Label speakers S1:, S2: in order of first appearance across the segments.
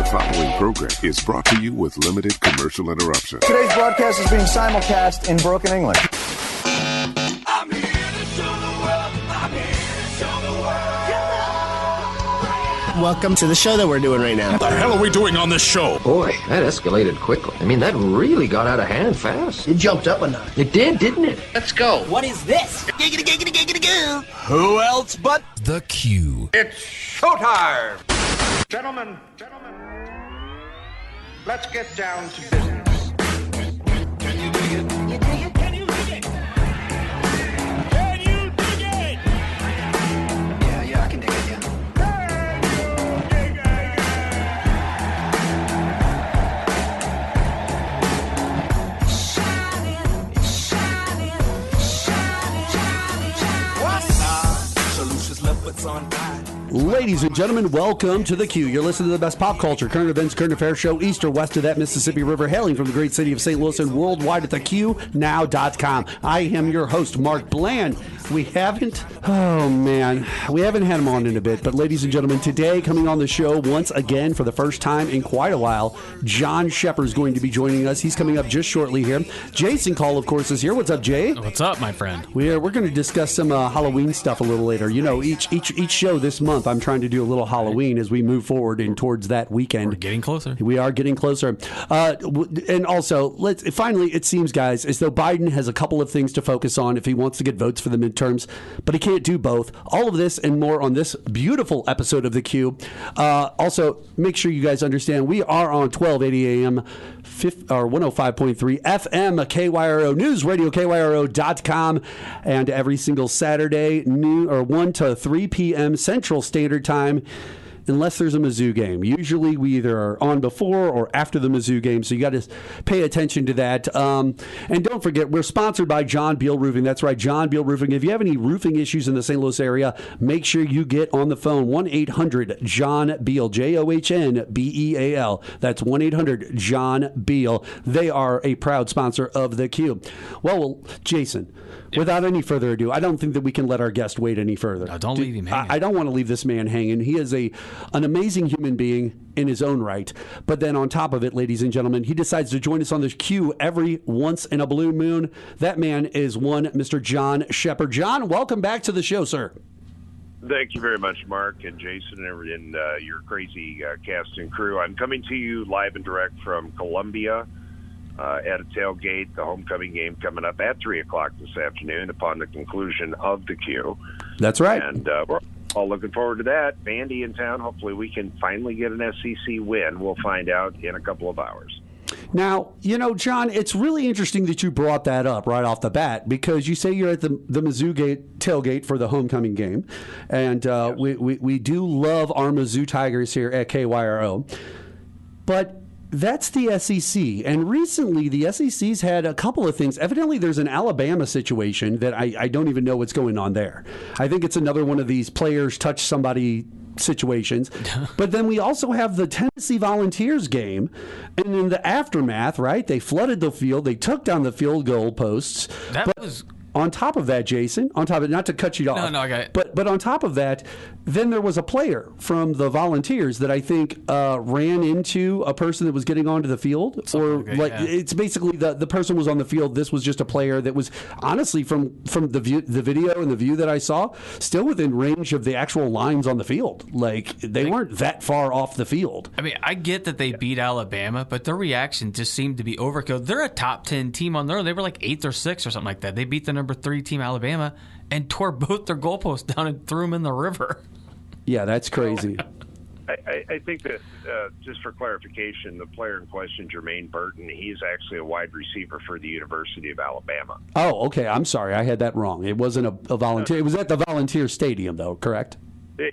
S1: following program is brought to you with limited commercial interruption.
S2: Today's broadcast is being simulcast in broken English.
S3: I'm here to show the world. I'm here to show the world.
S4: Welcome to the show that we're doing right now.
S5: What the hell are we doing on this show?
S6: Boy, that escalated quickly. I mean, that really got out of hand fast.
S4: It jumped up a notch.
S6: It did, didn't it?
S4: Let's go.
S7: What is this?
S3: Giggity, giggity, giggity, goo.
S5: Who else but
S8: The Q?
S5: it's showtime! Gentlemen, let's get down to business.
S3: Can you dig it? Can you dig it? Can you dig it? Can you dig it?
S7: Yeah, I can dig it, yeah.
S9: Ladies and gentlemen, welcome to The Q. You're listening to the best pop culture, current events, current affairs show east or west of that Mississippi River, hailing from the great city of St. Louis and worldwide at theqnow.com. I am your host, Mark Bland. We haven't had him on in a bit, but ladies and gentlemen, today coming on the show once again for the first time in quite a while, John Scheper is going to be joining us. He's coming up just shortly here. Jason Kull, of course, is here. What's up, Jay?
S10: What's up, my friend?
S9: We're going to discuss some Halloween stuff a little later. You know, each show this month, I'm trying to do a little Halloween as we move forward and towards that weekend.
S10: We're getting closer.
S9: We are getting closer. And also, finally, it seems, guys, as though Biden has a couple of things to focus on if he wants to get votes for the midterms, but he can't do both. All of this and more on this beautiful episode of The Q. Also, make sure you guys understand we are on 1280 AM, 105.3 FM, KYRO News Radio, KYRO.com, and every single Saturday, 1 to 3 p.m. Central Standard Time, unless there's a Mizzou game. Usually we either are on before or after the Mizzou game, so you got to pay attention to that. And don't forget, we're sponsored by John Beal Roofing. That's right, John Beal Roofing. If you have any roofing issues in the St. Louis area, make sure you get on the phone, 1-800-JOHN-BEAL, JOHNBEAL. That's 1-800-JOHN-BEAL. They are a proud sponsor of The Q. Well, Jason, without any further ado, I don't think that we can let our guest wait any further.
S10: No, don't leave him hanging.
S9: I don't want to leave this man hanging. He is an amazing human being in his own right. But then on top of it, ladies and gentlemen, he decides to join us on the Q every once in a blue moon. That man is one Mr. John Scheper. John, welcome back to the show, sir.
S11: Thank you very much, Mark and Jason and your crazy cast and crew. I'm coming to you live and direct from Columbia at a tailgate, the homecoming game coming up at 3 o'clock this afternoon upon the conclusion of the Q.
S9: That's right.
S11: And we're all looking forward to that. Vandy in town. Hopefully we can finally get an SEC win. We'll find out in a couple of hours.
S9: Now, you know, John, it's really interesting that you brought that up right off the bat because you say you're at the Mizzou tailgate for the homecoming game. And yes. we do love our Mizzou Tigers here at KYRO. But that's the SEC, and recently the SEC's had a couple of things. Evidently, there's an Alabama situation that I don't even know what's going on there. I think it's another one of these players touch somebody situations. But then we also have the Tennessee Volunteers game, and in the aftermath, right, they flooded the field, they took down the field goal posts. On top of that, Jason, not to cut you off.
S10: No, I got it.
S9: But on top of that, then there was a player from the Volunteers that I think ran into a person that was getting onto the field. It's basically the person was on the field. This was just a player that was honestly from the video and the view that I saw, still within range of the actual lines on the field. Like they weren't that far off the field.
S10: I mean, I get that they beat Alabama, but their reaction just seemed to be overkill. They're a top 10 team on there. They were like 8th or 6th or something like that. They beat the number 3 team Alabama and tore both their goalposts down and threw them in the river.
S9: Yeah, that's crazy.
S11: I think that, just for clarification, the player in question, Jermaine Burton, he's actually a wide receiver for the University of Alabama.
S9: Oh, okay. I'm sorry. I had that wrong. It wasn't a volunteer. It was at the Volunteer Stadium, though, correct?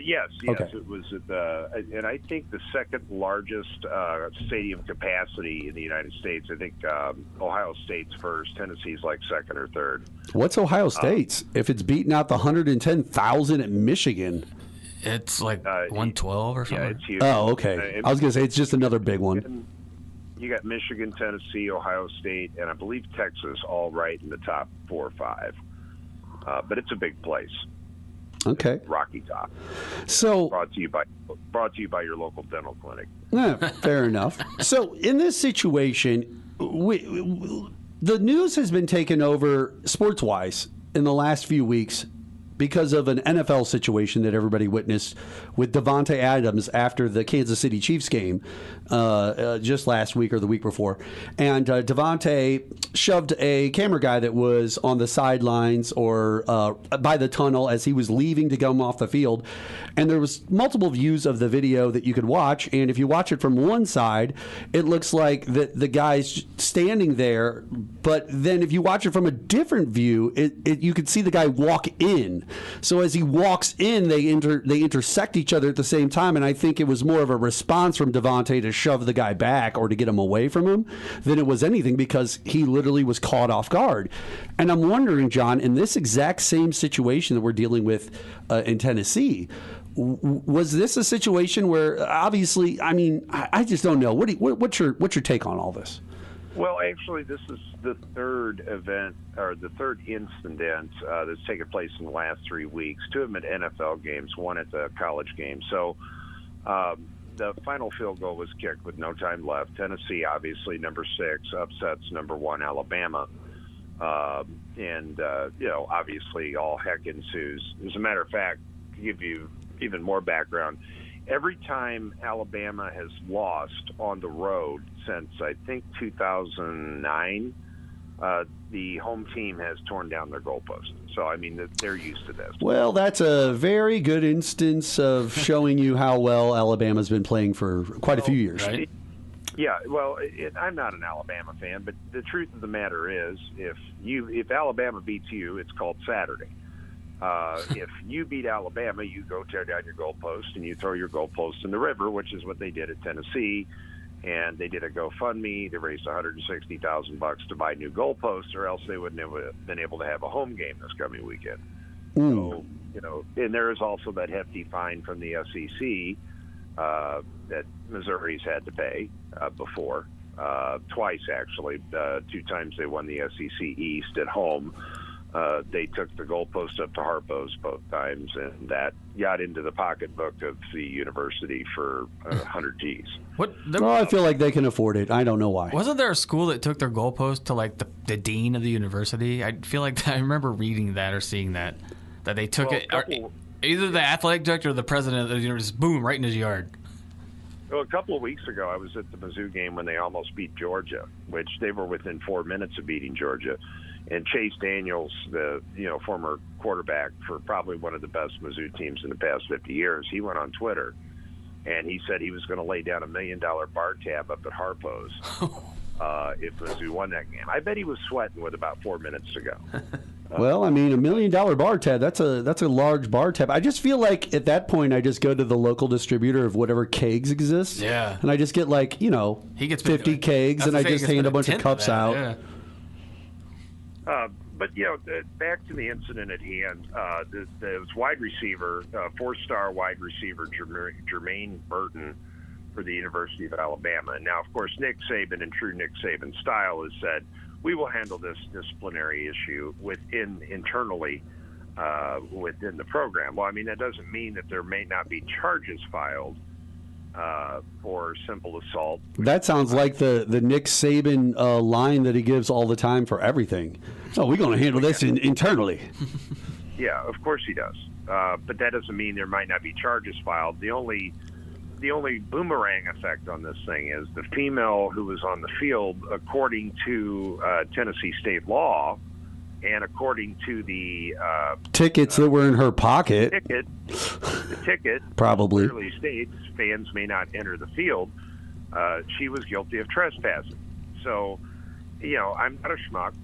S11: Yes.
S9: Okay.
S11: It was at and I think the second largest stadium capacity in the United States. I think Ohio State's first, Tennessee's like second or third.
S9: What's Ohio State's? If it's beating out the 110,000 at Michigan,
S10: it's like 112 or something.
S11: Yeah, it's huge.
S9: Oh, okay. I was going to say it's just another big one.
S11: You got Michigan, Tennessee, Ohio State, and I believe Texas all right in the top 4 or 5. But it's a big place.
S9: Okay.
S11: Rocky Top.
S9: So
S11: Brought to you by your local dental clinic.
S9: yeah, fair enough. So in this situation, the news has been taken over sports-wise in the last few weeks because of an NFL situation that everybody witnessed with Devante Adams after the Kansas City Chiefs game just last week or the week before. And Devante shoved a camera guy that was on the sidelines or by the tunnel as he was leaving to come off the field. And there was multiple views of the video that you could watch. And if you watch it from one side, it looks like the guy's standing there. But then if you watch it from a different view, you could see the guy walk in. So as he walks in, they intersect each other at the same time, and I think it was more of a response from Devante to shove the guy back or to get him away from him than it was anything, because he literally was caught off guard. And I'm wondering, John, in this exact same situation that we're dealing with in Tennessee, was this a situation where obviously, I mean, I just don't know. What's your take on all this?
S11: Well, actually, this is the third event or the third incident that's taken place in the last 3 weeks. 2 of them at NFL games, 1 at the college game. So the final field goal was kicked with no time left. Tennessee, obviously, number 6, upsets number 1, Alabama. Obviously, all heck ensues. As a matter of fact, to give you even more background, every time Alabama has lost on the road since, I think, 2009, the home team has torn down their goalpost. So, I mean, they're used to this.
S9: Well, that's a very good instance of showing you how well Alabama's been playing for quite a few years.
S10: Right?
S11: Yeah, well, I'm not an Alabama fan, but the truth of the matter is, if Alabama beats you, it's called Saturday. If you beat Alabama, you go tear down your goalpost and you throw your goalpost in the river, which is what they did at Tennessee. And they did a GoFundMe. They raised $160,000 to buy new goalposts, or else they wouldn't have been able to have a home game this coming weekend. So, and there is also that hefty fine from the SEC that Missouri's had to pay before, twice actually. 2 times they won the SEC East at home. They took the goalpost up to Harpo's both times, and that got into the pocketbook of the university for 100 G's.
S9: I feel like they can afford it. I don't know why.
S10: Wasn't there a school that took their goalpost to like the dean of the university? I feel like I remember reading that or seeing that they took either the athletic director or the president of the university, boom, right in his yard.
S11: Well, a couple of weeks ago, I was at the Mizzou game when they almost beat Georgia, which they were within 4 minutes of beating Georgia. And Chase Daniels, the former quarterback for probably one of the best Mizzou teams in the past 50 years, he went on Twitter and he said he was going to lay down $1 million bar tab up at Harpo's if Mizzou won that game. I bet he was sweating with about 4 minutes to go.
S9: Well, I mean, $1 million bar tab, that's a large bar tab. I just feel like at that point I just go to the local distributor of whatever kegs exist.
S10: Yeah.
S9: And I just get
S10: he gets
S9: 50 kegs and I just hand a bunch of cups out.
S10: Yeah.
S11: But, back to the incident at hand, the wide receiver, 4-star wide receiver, Jermaine Burton for the University of Alabama. And now, of course, Nick Saban, in true Nick Saban style, has said, we will handle this disciplinary issue internally within the program. Well, I mean, that doesn't mean that there may not be charges filed for simple assault.
S9: That sounds like the Nick Saban line that he gives all the time for everything. So we're going to handle this internally.
S11: Yeah, of course he does. But that doesn't mean there might not be charges filed. The only boomerang effect on this thing is the female who was on the field, according to Tennessee state law, and according to the
S9: tickets that were in her pocket,
S11: the ticket
S9: probably
S11: clearly states fans may not enter the field. She was guilty of trespassing. So, I'm not a schmuck.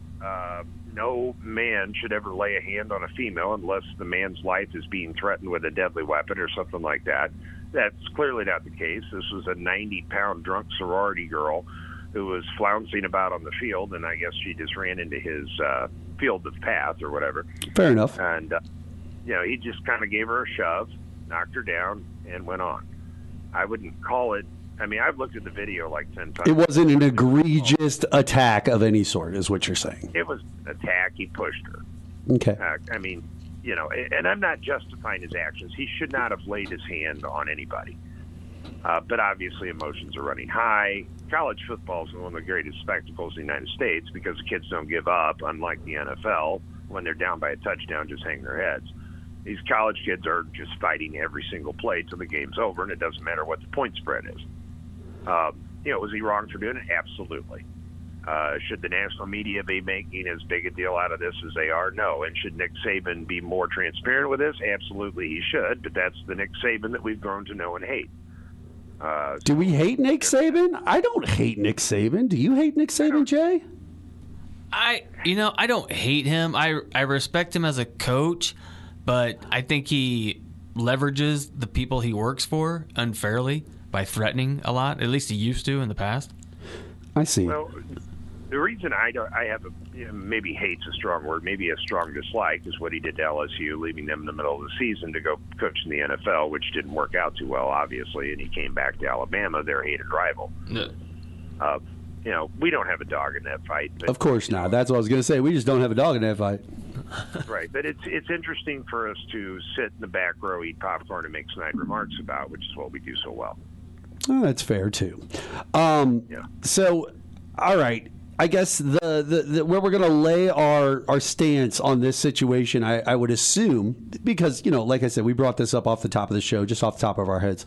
S11: No man should ever lay a hand on a female unless the man's life is being threatened with a deadly weapon or something like that. That's clearly not the case. This was a 90-pound drunk sorority girl who was flouncing about on the field, and I guess she just ran into his field of path or whatever.
S9: Fair enough.
S11: And, he just kind of gave her a shove, knocked her down, and went on. I wouldn't call it. I mean, I've looked at the video like 10 times.
S9: It wasn't an egregious attack of any sort, is what you're saying.
S11: It was an attack. He pushed her.
S9: Okay.
S11: I mean, and I'm not justifying his actions. He should not have laid his hand on anybody. But obviously emotions are running high. College football is one of the greatest spectacles in the United States because the kids don't give up, unlike the NFL. When they're down by a touchdown, just hang their heads. These college kids are just fighting every single play till the game's over, and it doesn't matter what the point spread is. Was he wrong for doing it? Absolutely. Should the national media be making as big a deal out of this as they are? No. And should Nick Saban be more transparent with this? Absolutely he should, but that's the Nick Saban that we've grown to know and hate.
S9: Do we hate Nick Saban? I don't hate Nick Saban. Do you hate Nick Saban, Jay?
S10: I don't hate him. I respect him as a coach, but I think he leverages the people he works for unfairly by threatening a lot. At least he used to in the past.
S9: I see.
S11: Well, the reason I have maybe hate's a strong word, maybe a strong dislike, is what he did to LSU, leaving them in the middle of the season to go coach in the NFL, which didn't work out too well, obviously, and he came back to Alabama, their hated rival.
S10: No.
S11: We don't have a dog in that fight. But,
S9: of course not. That's what I was going to say. We just don't have a dog in that fight.
S11: Right, but it's interesting for us to sit in the back row, eat popcorn, and make snide remarks about, which is what we do so well.
S9: Oh, that's fair too. So, all right. I guess the where we're going to lay our stance on this situation, I would assume, because like I said, we brought this up off the top of the show, just off the top of our heads.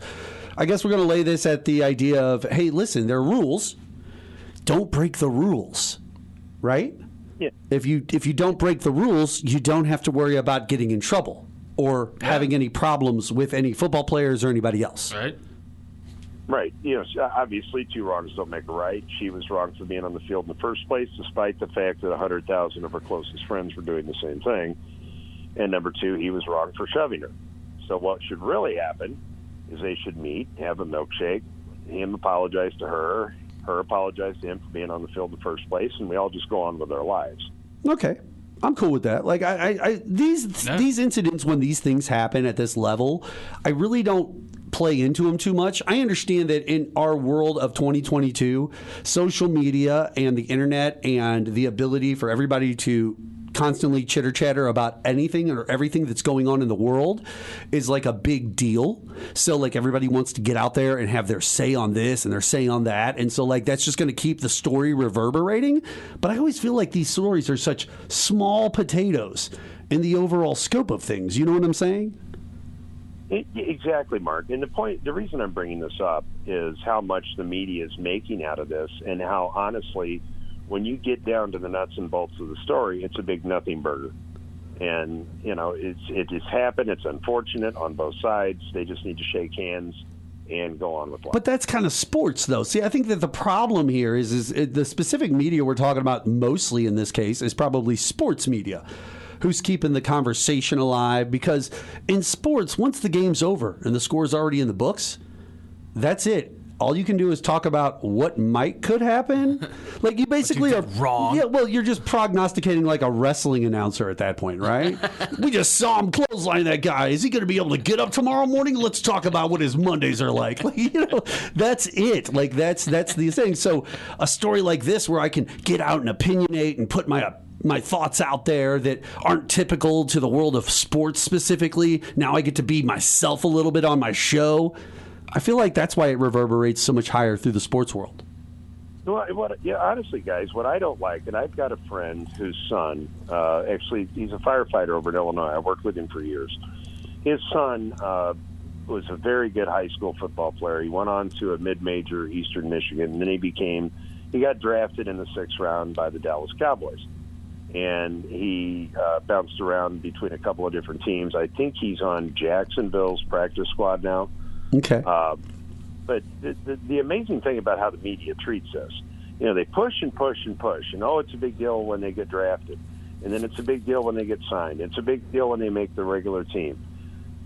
S9: I guess we're going to lay this at the idea of, hey, listen, there are rules. Don't break the rules, right?
S11: Yeah.
S9: If you don't break the rules, you don't have to worry about getting in trouble or having any problems with any football players or anybody else.
S10: Right.
S11: Right. Obviously, two wrongs don't make a right. She was wrong for being on the field in the first place, despite the fact that 100,000 of her closest friends were doing the same thing. And number two, he was wrong for shoving her. So what should really happen is they should meet, have a milkshake, him apologize to her apologize to him for being on the field in the first place, and we all just go on with our lives.
S9: Okay. I'm cool with that. Like these incidents, when these things happen at this level, I really don't play into them too much. I understand that in our world of 2022, social media and the internet and the ability for everybody to constantly chitter chatter about anything or everything that's going on in the world is like a big deal. So like everybody wants to get out there and have their say on this and their say on that. And so like that's just going to keep the story reverberating. But I always feel like these stories are such small potatoes in the overall scope of things. You know what I'm saying?
S11: Exactly, Mark. And the reason I'm bringing this up is how much the media is making out of this, and how honestly, when you get down to the nuts and bolts of the story, it's a big nothing burger. And it has happened. It's unfortunate on both sides. They just need to shake hands and go on with life.
S9: But that's kind of sports, though. See, I think that the problem here is the specific media we're talking about mostly in this case is probably sports media. Who's keeping the conversation alive? Because in sports, once the game's over and the score's already in the books, that's it. All you can do is talk about what could happen. Like you basically are
S10: wrong.
S9: Yeah, well, you're just prognosticating like a wrestling announcer at that point, right? We just saw him clothesline that guy. Is he going to be able to get up tomorrow morning? Let's talk about what his Mondays are like. That's it. Like that's the thing. So a story like this where I can get out and opinionate and put my thoughts out there that aren't typical to the world of sports specifically. Now I get to be myself a little bit on my show. I feel like that's why it reverberates so much higher through the sports world.
S11: Well, honestly, guys, what I don't like, and I've got a friend whose son, actually, he's a firefighter over in Illinois. I worked with him for years. His son was a very good high school football player. He went on to a mid-major Eastern Michigan, and then he got drafted in the 6th round by the Dallas Cowboys. And he bounced around between a couple of different teams. I think he's on Jacksonville's practice squad now.
S9: Okay.
S11: But the amazing thing about how the media treats this, they push and push and push. And, it's a big deal when they get drafted. And then it's a big deal when they get signed. It's a big deal when they make the regular team.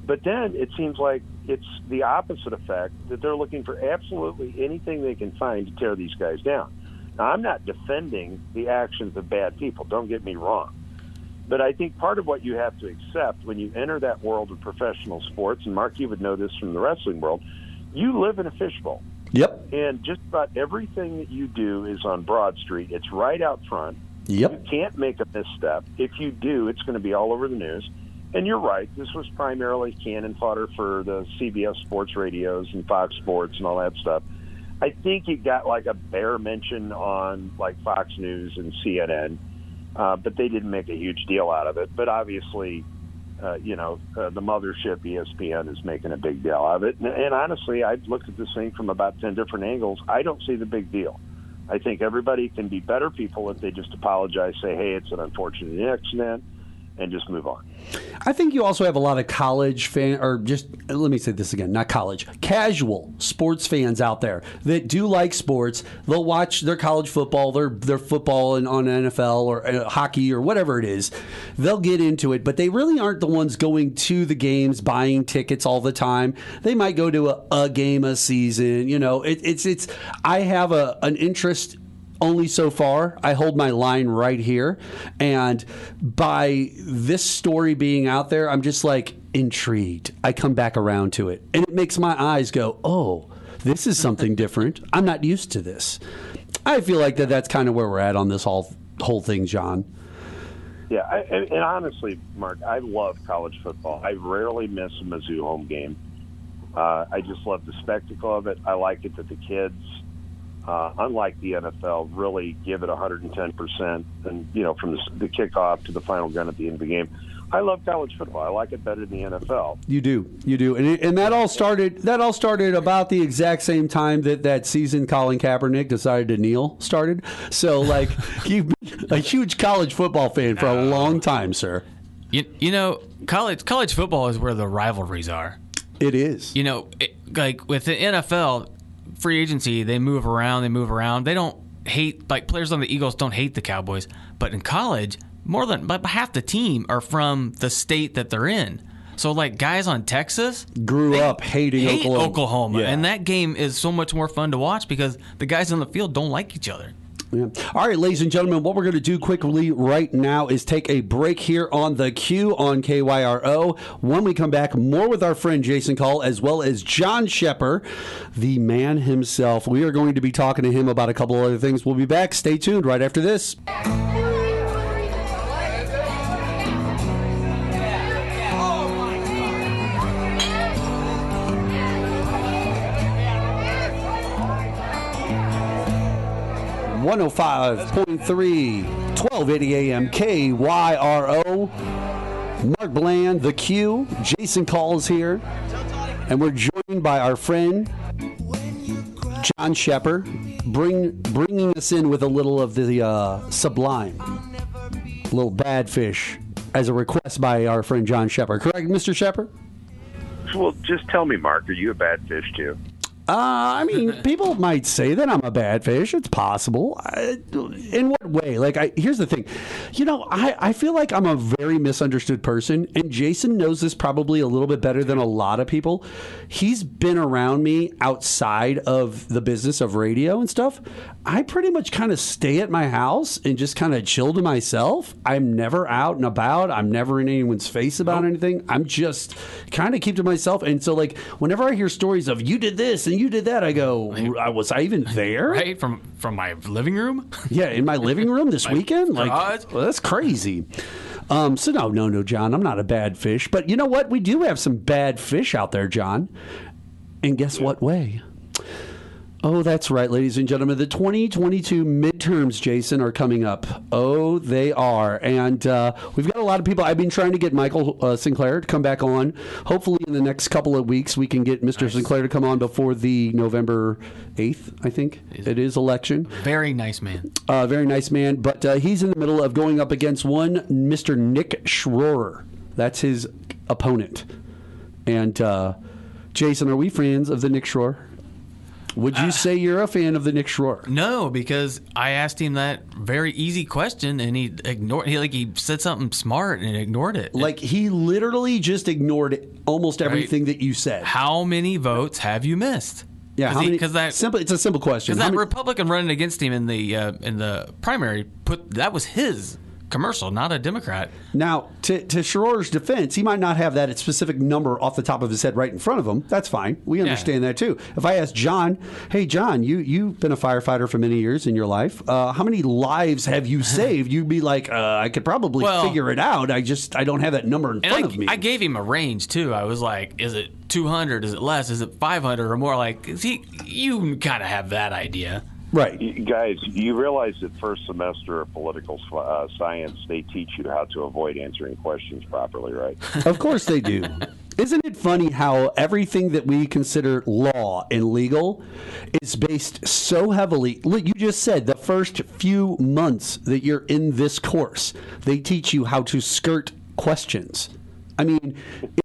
S11: But then it seems like it's the opposite effect, that they're looking for absolutely anything they can find to tear these guys down. Now, I'm not defending the actions of bad people. Don't get me wrong. But I think part of what you have to accept when you enter that world of professional sports, and Mark, you would know this from the wrestling world, you live in a fishbowl.
S9: Yep.
S11: And just about everything that you do is on Broad Street. It's right out front.
S9: Yep.
S11: You can't make a misstep. If you do, it's going to be all over the news. And you're right. This was primarily cannon fodder for the CBS sports radios and Fox Sports and all that stuff. I think it got like a bare mention on like Fox News and CNN, but they didn't make a huge deal out of it. But obviously, the mothership ESPN is making a big deal out of it. And honestly, I've looked at this thing from about 10 different angles. I don't see the big deal. I think everybody can be better people if they just apologize, say, hey, it's an unfortunate accident, and just move on.
S9: I think you also have a lot of college fan, or just, let me say this again, not college, casual sports fans out there that do like sports. They'll watch their college football, their football on NFL or hockey or whatever it is. They'll get into it, but they really aren't the ones going to the games, buying tickets all the time. They might go to a game a season. I have an interest only so far. I hold my line right here. And by this story being out there, I'm just like intrigued. I come back around to it. And it makes my eyes go, oh, this is something different. I'm not used to this. I feel like that's kind of where we're at on this whole thing, John.
S11: Yeah, and honestly, Mark, I love college football. I rarely miss a Mizzou home game. I just love the spectacle of it. I like it that the kids, unlike the NFL, really give it 110%, and from the kickoff to the final gun at the end of the game. I love college football. I like it better than the NFL.
S9: You do, and that all started about the exact same time that season Colin Kaepernick decided to kneel started. So, like, you've been a huge college football fan for a long time, sir.
S10: College football is where the rivalries are.
S9: It is.
S10: Like with the NFL. Free agency, they move around. They don't hate, like players on the Eagles don't hate the Cowboys. But in college, more than half the team are from the state that they're in. So like guys on Texas
S9: grew up hating
S10: Oklahoma.
S9: Yeah.
S10: And that game is so much more fun to watch because the guys on the field don't like each other.
S9: Yeah. All right, ladies and gentlemen, what we're going to do quickly right now is take a break here on The Q on KYRO. When we come back, more with our friend Jason Kull as well as John Scheper, the man himself. We are going to be talking to him about a couple other things. We'll be back. Stay tuned right after this. 105.3, 1280 AM KYRO. Mark Bland, The Q. Jason Kull is here. And we're joined by our friend, John Scheper, bringing us in with a little of the sublime, a little bad fish, as a request by our friend John Scheper. Correct, Mr. Scheper?
S11: Well, just tell me, Mark, are you a bad fish too?
S9: I mean, people might say that I'm a bad fish. It's possible. In what way? Like, here's the thing. I feel like I'm a very misunderstood person, and Jason knows this probably a little bit better than a lot of people. He's been around me outside of the business of radio and stuff. I pretty much kind of stay at my house and just kind of chill to myself. I'm never out and about. I'm never in anyone's face about anything. I'm just kind of keep to myself. And so, like, whenever I hear stories of you did this and you did that, I go, was I even there?
S10: Right, from my living room?
S9: Yeah, in my living room this weekend?
S10: Garage?
S9: Well, that's crazy. So no, John, I'm not a bad fish. But you know what? We do have some bad fish out there, John. And guess what way? Oh, that's right, ladies and gentlemen. The 2022 midterms, Jason, are coming up. Oh, they are. And we've got a lot of people. I've been trying to get Michael Sinclair to come back on. Hopefully in the next couple of weeks, we can get Mr. Sinclair to come on before the November 8th, I think it is, election.
S10: Very nice man.
S9: Very nice man. But he's in the middle of going up against one Mr. Nick Schroer. That's his opponent. And Jason, are we fans of the Nick Schroer? Would you say you're a fan of the Nick Schroer?
S10: No, because I asked him that very easy question, and he ignored. He said something smart and ignored it.
S9: Like, he literally just ignored almost everything that you said.
S10: How many votes have you missed?
S9: Yeah, how many? Because it's a simple question.
S10: Because that Republican running against him in the primary that was his commercial, not a Democrat.
S9: Now, to Schroer's defense, he might not have that specific number off the top of his head right in front of him. That's fine. We understand that too. If I ask John, hey, John, you've been a firefighter for many years in your life. How many lives have you saved? You'd be like, I could probably figure it out. I don't have that number in front of me.
S10: I gave him a range too. I was like, is it 200? Is it less? Is it 500 or more? Like, you kind of have that idea.
S9: Right.
S11: Guys, you realize that first semester of political science, they teach you how to avoid answering questions properly, right?
S9: Of course they do. Isn't it funny how everything that we consider law and legal is based so heavily? Look, you just said the first few months that you're in this course, they teach you how to skirt questions. I mean,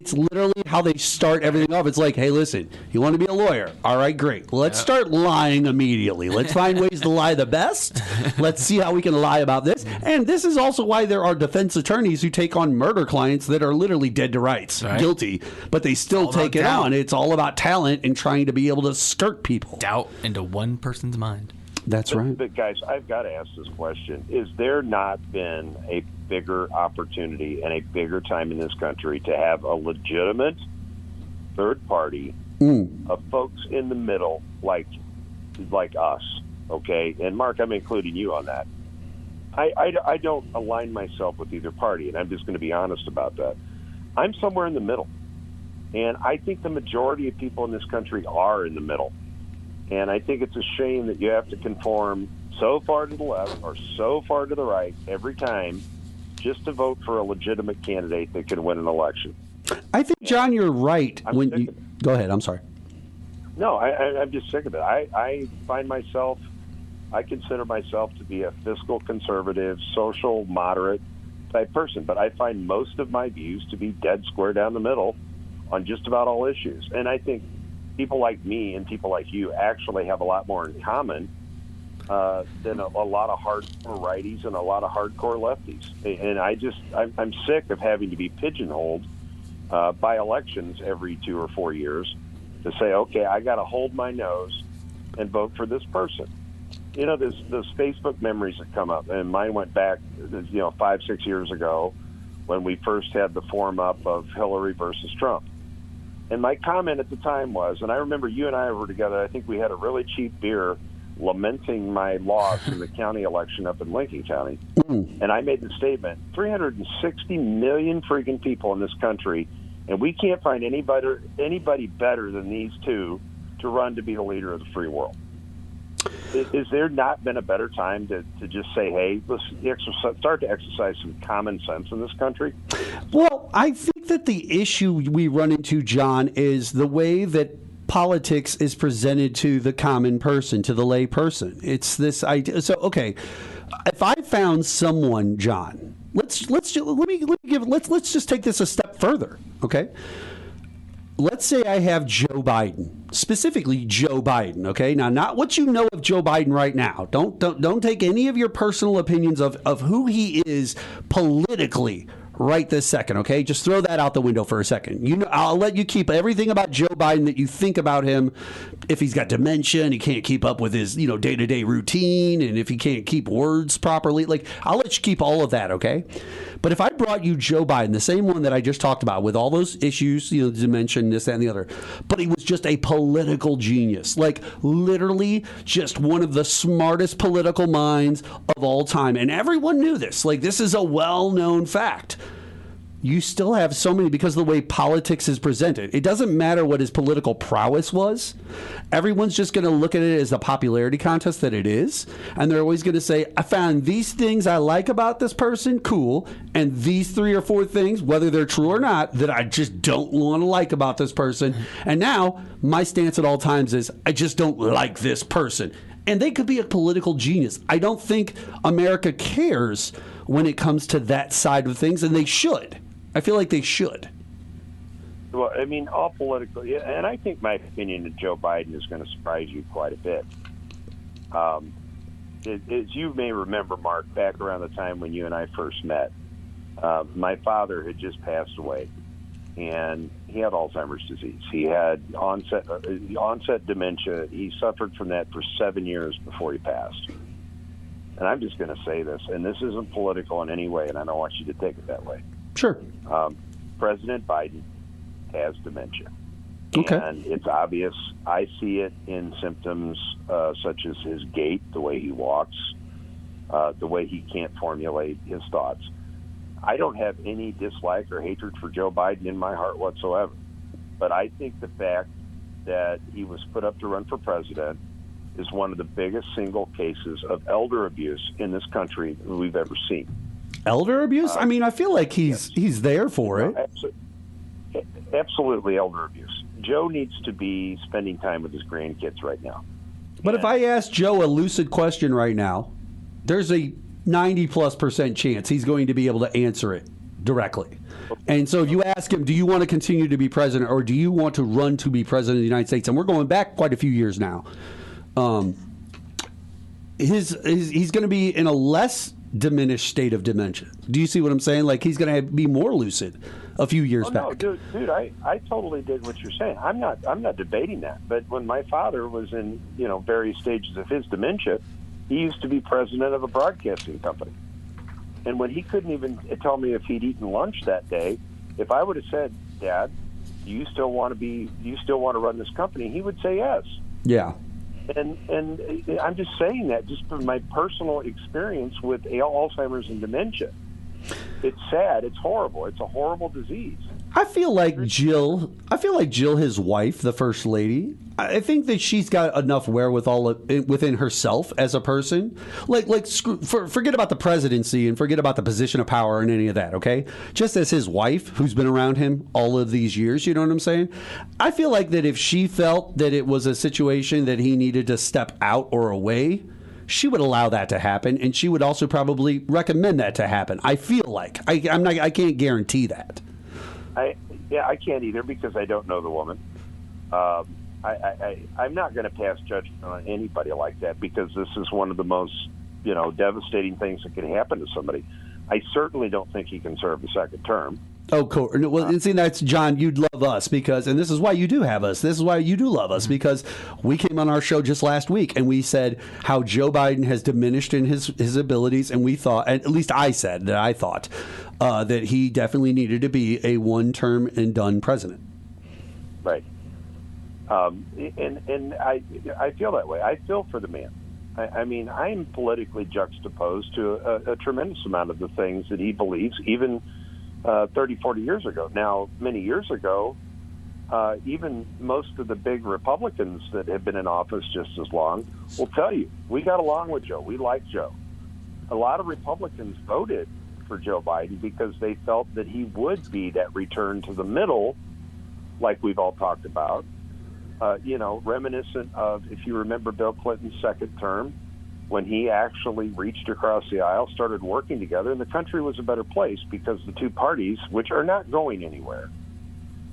S9: it's literally how they start everything off. It's like, hey, listen, you want to be a lawyer? All right, great. Let's start lying immediately. Let's find ways to lie the best. Let's see how we can lie about this. And this is also why there are defense attorneys who take on murder clients that are literally dead to rights, guilty, but they still take it on. It's all about talent and trying to be able to skirt people.
S10: Doubt into one person's mind.
S9: That's right.
S11: But guys, I've got to ask this question. Is there not been a bigger opportunity and a bigger time in this country to have a legitimate third party of folks in the middle like us, okay? And Mark, I'm including you on that. I don't align myself with either party, and I'm just going to be honest about that. I'm somewhere in the middle. And I think the majority of people in this country are in the middle. And I think it's a shame that you have to conform so far to the left or so far to the right every time just to vote for a legitimate candidate that can win an election.
S9: I think, John, you're right. Go ahead. I'm sorry.
S11: No, I'm just sick of it. I consider myself to be a fiscal conservative, social moderate type person, but I find most of my views to be dead square down the middle on just about all issues. And I think people like me and people like you actually have a lot more in common than a lot of hardcore righties and a lot of hardcore lefties. And I'm sick of having to be pigeonholed by elections every 2 or 4 years to say, okay, I got to hold my nose and vote for this person. You know, those Facebook memories that come up, and mine went back, 5-6 years ago when we first had the form up of Hillary versus Trump. And my comment at the time was, and I remember you and I were together, I think we had a really cheap beer lamenting my loss in the county election up in Lincoln County. And I made the statement, 360 million freaking people in this country, and we can't find anybody better than these two to run to be the leader of the free world. Is there not been a better time to just say, hey, let's start to exercise some common sense in this country?
S9: Well, I think that the issue we run into, John, is the way that politics is presented to the common person, to the lay person. It's this idea. So, okay, if I found someone, John, let's just take this a step further, okay? Let's say I have Joe Biden, specifically Joe Biden, okay? Now, not what you know of Joe Biden right now. Don't take any of your personal opinions of who he is politically right this second, okay? Just throw that out the window for a second. I'll let you keep everything about Joe Biden that you think about him. If he's got dementia and he can't keep up with his, day-to-day routine, and if he can't keep words properly, I'll let you keep all of that, okay? But if I brought you Joe Biden, the same one that I just talked about with all those issues, dementia, this, that, and the other, but he was just a political genius, literally just one of the smartest political minds of all time. And everyone knew this. This is a well-known fact. You still have so many because of the way politics is presented. It doesn't matter what his political prowess was. Everyone's just going to look at it as the popularity contest that it is. And they're always going to say, I found these things I like about this person, cool. And these 3 or 4 things, whether they're true or not, that I just don't want to like about this person. And now my stance at all times is, I just don't like this person. And they could be a political genius. I don't think America cares when it comes to that side of things, and they should. I feel like they should.
S11: Well, I mean, all political, and I think my opinion of Joe Biden is going to surprise you quite a bit. As you may remember, Mark, back around the time when you and I first met, my father had just passed away, and he had Alzheimer's disease. He had onset dementia. He suffered from that for 7 years before he passed. and I'm just going to say this, and this isn't political in any way, and I don't want you to take it that way.
S9: Sure.
S11: President Biden has dementia.
S9: Okay.
S11: And it's obvious. I see it in symptoms such as his gait, the way he walks, the way he can't formulate his thoughts. I don't have any dislike or hatred for Joe Biden in my heart whatsoever. But I think the fact that he was put up to run for president is one of the biggest single cases of elder abuse in this country we've ever seen.
S9: Elder abuse? I mean, I feel like he's there for it.
S11: Absolutely elder abuse. Joe needs to be spending time with his grandkids right now.
S9: But if I ask Joe a lucid question right now, there's a 90+% chance he's going to be able to answer it directly. And so if you ask him, do you want to continue to be president or do you want to run to be president of the United States? And we're going back quite a few years now. He's going to be in a less diminished state of dementia. Do you see what I'm saying? Like he's going to be more lucid a few years back.
S11: No, dude, I totally dig what you're saying. I'm not debating that. But when my father was in various stages of his dementia, he used to be president of a broadcasting company. And when he couldn't even tell me if he'd eaten lunch that day, if I would have said, Dad, do you still want to run this company? He would say yes.
S9: Yeah.
S11: And I'm just saying that just from my personal experience with Alzheimer's and dementia. It's sad. It's horrible. It's a horrible disease.
S9: I feel like Jill, his wife, the first lady, I think that she's got enough wherewithal within herself as a person. Forget about the presidency and forget about the position of power and any of that, okay? Just as his wife, who's been around him all of these years, you know what I'm saying? I feel like that if she felt that it was a situation that he needed to step out or away, she would allow that to happen, and she would also probably recommend that to happen. I feel like. I can't guarantee that.
S11: I can't either because I don't know the woman. I'm not going to pass judgment on anybody like that because this is one of the most, devastating things that can happen to somebody. I certainly don't think he can serve a second term.
S9: Oh, cool. Well, and see, that's John. You'd love us because, and this is why you do have us. This is why you do love us because we came on our show just last week and we said how Joe Biden has diminished in his abilities, and we thought, and at least I said that I thought that he definitely needed to be a one-term and done president.
S11: Right. And I feel that way. I feel for the man. I mean, I'm politically juxtaposed to a tremendous amount of the things that he believes, even 30, 40 years ago. Now, many years ago, even most of the big Republicans that have been in office just as long will tell you, we got along with Joe. We like Joe. A lot of Republicans voted for Joe Biden because they felt that he would be that return to the middle, like we've all talked about, reminiscent of, if you remember Bill Clinton's second term, when he actually reached across the aisle, started working together, and the country was a better place because the two parties, which are not going anywhere,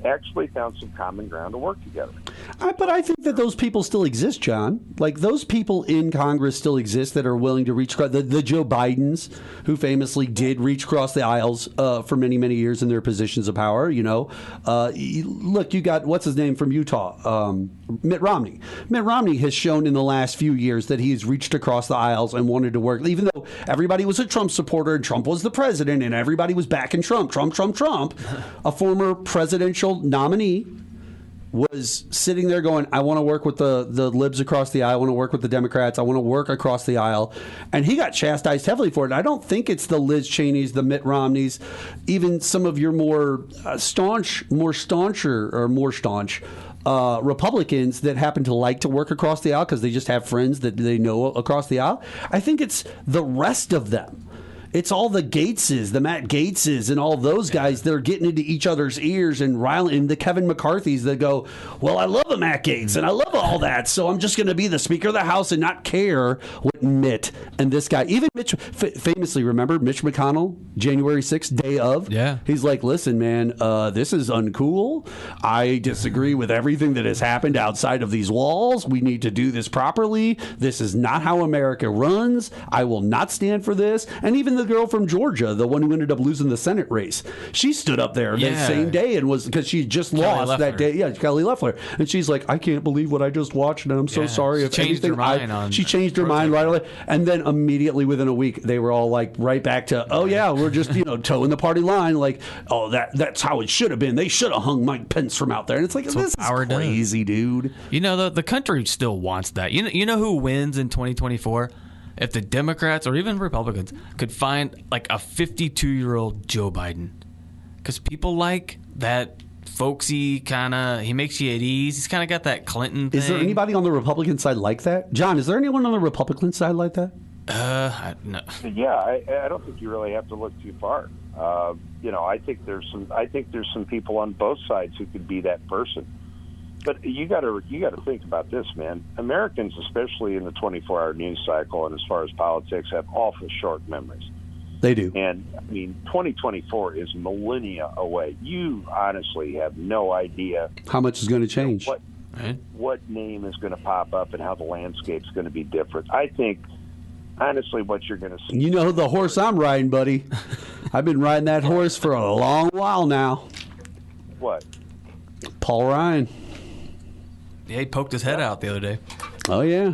S11: actually found some common ground to work together.
S9: But I think that those people still exist, John. Like, those people in Congress still exist that are willing to reach across. The Joe Bidens, who famously did reach across the aisles for many, many years in their positions of power, Look, you got, what's his name from Utah? Mitt Romney. Mitt Romney has shown in the last few years that he's reached across the aisles and wanted to work, even though everybody was a Trump supporter and Trump was the president and everybody was backing Trump. A former presidential nominee was sitting there going, I want to work with the libs across the aisle. I want to work with the Democrats. I want to work across the aisle. And he got chastised heavily for it. And I don't think it's the Liz Cheneys, the Mitt Romneys, even some of your more staunch Republicans that happen to like to work across the aisle because they just have friends that they know across the aisle. I think it's the rest of them. It's all the Gateses, the Matt Gateses, and all those guys that are getting into each other's ears and riling, and the Kevin McCarthys that go, well, I love a Matt Gaetz and I love all that, so I'm just going to be the Speaker of the House and not care what Mitt and this guy. Even Mitch, famously, remember Mitch McConnell, January 6th, day of?
S10: Yeah.
S9: He's like, listen, man, this is uncool. I disagree with everything that has happened outside of these walls. We need to do this properly. This is not how America runs. I will not stand for this. And even the girl from Georgia, the one who ended up losing the Senate race, she stood up there that same day and was, because she just lost that day. Yeah, Kelly Loeffler. And she's like, I can't believe what I just watched, and I'm so sorry.
S10: She changed her mind
S9: right of there. And then immediately within a week, they were all like right back to, oh yeah, we're just towing the party line. Like, oh that's how it should have been. They should have hung Mike Pence from out there. And it's like, this is crazy, dude.
S10: The country still wants that. You know who wins in 2024? If the Democrats or even Republicans could find like a 52-year-old Joe Biden. Because people like that folksy kind of, he makes you at ease. He's kind of got that Clinton thing.
S9: Is there anybody on the Republican side like that? John, is there anyone on the Republican side like that?
S10: No.
S11: Yeah, I don't think you really have to look too far. I think there's some people on both sides who could be that person. But you got to think about this, man. Americans, especially in the 24-hour news cycle and as far as politics, have awful short memories.
S9: They do.
S11: And, 2024 is millennia away. You honestly have no idea
S9: how much is going to change.
S11: What name is going to pop up and how the landscape's going to be different. I think, honestly, what you're going to see.
S9: You know the horse I'm riding, buddy. I've been riding that horse for a long while now.
S11: What?
S9: Paul Ryan.
S10: Yeah, he poked his head out the other day.
S9: Oh, yeah.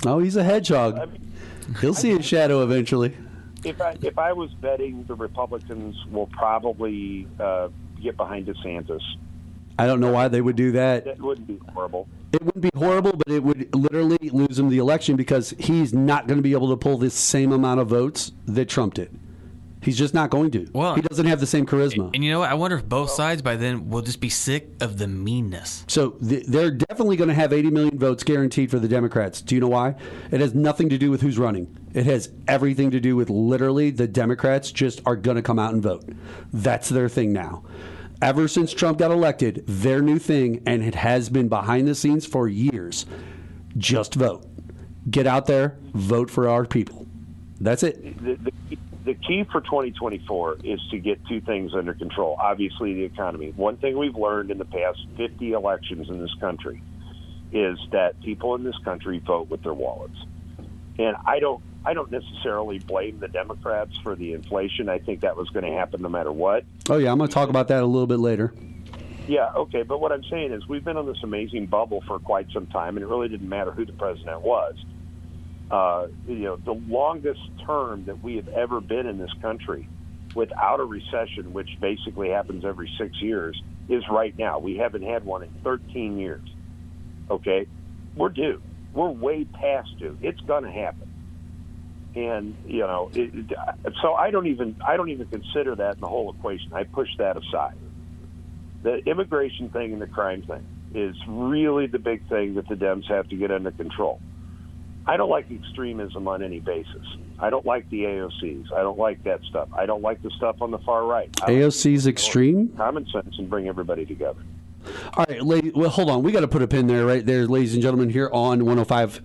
S9: Oh, he's a hedgehog. He'll see his shadow eventually.
S11: If I was betting, the Republicans will probably get behind DeSantis.
S9: I don't know why they would do that.
S11: That wouldn't be horrible.
S9: It wouldn't be horrible, but it would literally lose him the election because he's not going to be able to pull the same amount of votes that Trump did. He's just not going to. Well, he doesn't have the same charisma.
S10: And you know what? I wonder if both sides by then will just be sick of the meanness.
S9: So they're definitely going to have 80 million votes guaranteed for the Democrats. Do you know why? It has nothing to do with who's running. It has everything to do with literally the Democrats just are going to come out and vote. That's their thing now. Ever since Trump got elected, their new thing, and it has been behind the scenes for years, just vote. Get out there, vote for our people. That's it.
S11: The key for 2024 is to get two things under control. Obviously, the economy. One thing we've learned in the past 50 elections in this country is that people in this country vote with their wallets. And I don't necessarily blame the Democrats for the inflation. I think that was going to happen no matter what.
S9: Oh, yeah, I'm going to talk about that a little bit later.
S11: Yeah, okay, but what I'm saying is we've been on this amazing bubble for quite some time, and it really didn't matter who the president was. The longest term that we have ever been in this country without a recession, which basically happens every 6 years, is right now. We haven't had one in 13 years. Okay? We're due. We're way past due. It's going to happen. And, so I don't even consider that in the whole equation. I push that aside. The immigration thing and the crime thing is really the big thing that the Dems have to get under control. I don't like extremism on any basis. I don't like the AOCs. I don't like that stuff. I don't like the stuff on the far right.
S9: AOC's extreme?
S11: Common sense and bring everybody together.
S9: All right, well, hold on. We got to put a pin there, right there, ladies and gentlemen, here on 105.3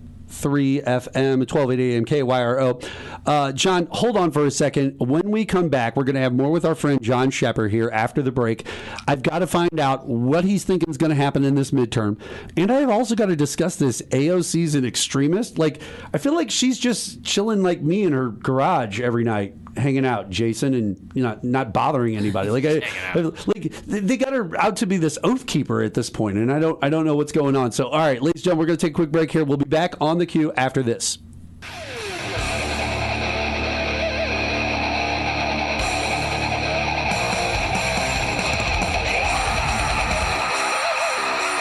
S9: FM, 1280 AM, KYRO. John, hold on for a second. When we come back, we're going to have more with our friend John Scheper here after the break. I've got to find out what he's thinking is going to happen in this midterm. And I've also got to discuss this. AOC's an extremist. Like, I feel like she's just chilling like me in her garage every night, hanging out, Jason, and not bothering anybody. Like they got her out to be this oath keeper at this point, and I don't know what's going on. So, all right, ladies and gentlemen, we're going to take a quick break here. We'll be back on the queue after this.